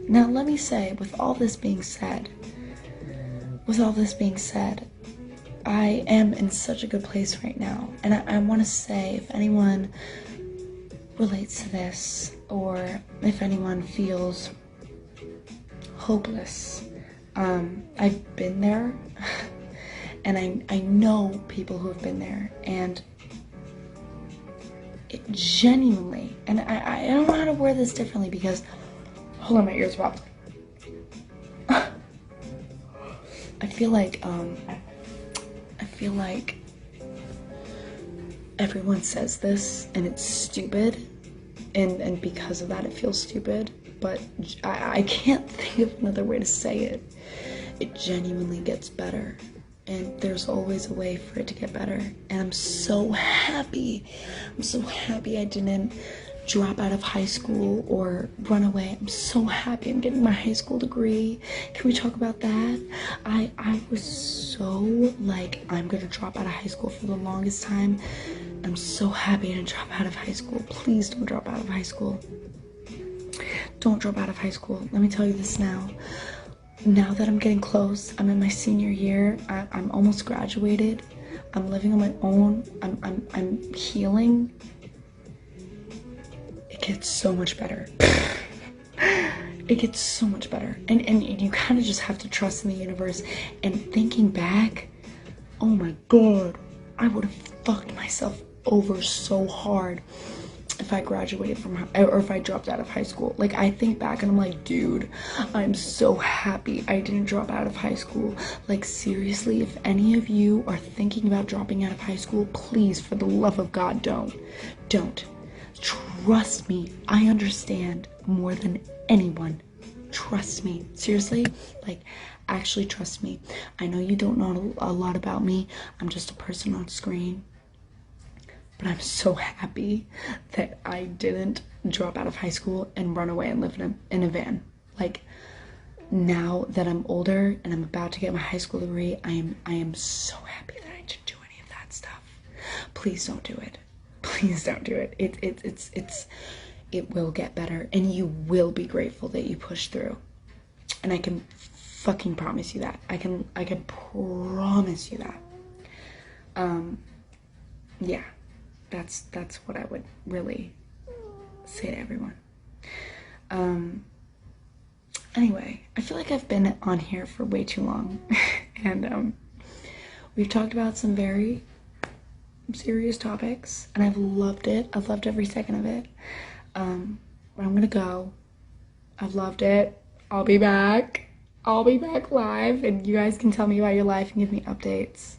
H: now let me say, with all this being said, I am in such a good place right now. And I want to say, if anyone relates to this, or if anyone feels hopeless, I've been there, and I know people who have been there, and it genuinely, and I don't know how to word this differently because, hold on, my ears popped. I feel like everyone says this and it's stupid, and because of that it feels stupid, but I can't think of another way to say it. It genuinely gets better, and there's always a way for it to get better, and I'm so happy I didn't drop out of high school or run away. I'm so happy I'm getting my high school degree. Can we talk about that? I was so like, I'm gonna drop out of high school for the longest time. I'm so happy I didn't drop out of high school. Please don't drop out of high school. Don't drop out of high school. Let me tell you this now. Now that I'm getting close, I'm in my senior year, I'm almost graduated, I'm living on my own, I'm healing. It gets so much better. It gets so much better. And you kind of just have to trust in the universe. And thinking back, oh my god, I would have fucked myself over so hard if I graduated from, or if I dropped out of high school. Like, I think back and I'm like, dude, I'm so happy I didn't drop out of high school. Like, seriously, if any of you are thinking about dropping out of high school, please, for the love of God, don't. Trust me, I understand more than anyone. Trust me, seriously, like, actually trust me. I know you don't know a lot about me. I'm just a person on screen. But I'm so happy that I didn't drop out of high school and run away and live in a van. Like, now that I'm older and I'm about to get my high school degree, I am so happy that I didn't do any of that stuff. Please don't do it. Please don't do it. It will get better, and you will be grateful that you pushed through. And I can fucking promise you that. I can promise you that. Yeah. That's what I would really say to everyone. Anyway, I feel like I've been on here for way too long, and we've talked about some very serious topics, and I've loved it. I've loved every second of it. But I'm gonna go. I've loved it. I'll be back. I'll be back live, and you guys can tell me about your life and give me updates.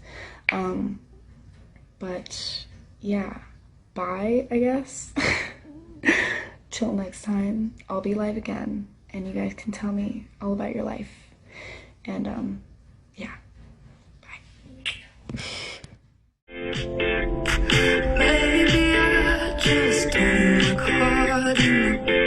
H: But yeah, bye, I guess. Till next time, I'll be live again, and you guys can tell me all about your life. And yeah, bye.
A: Maybe I just don't look hard enough.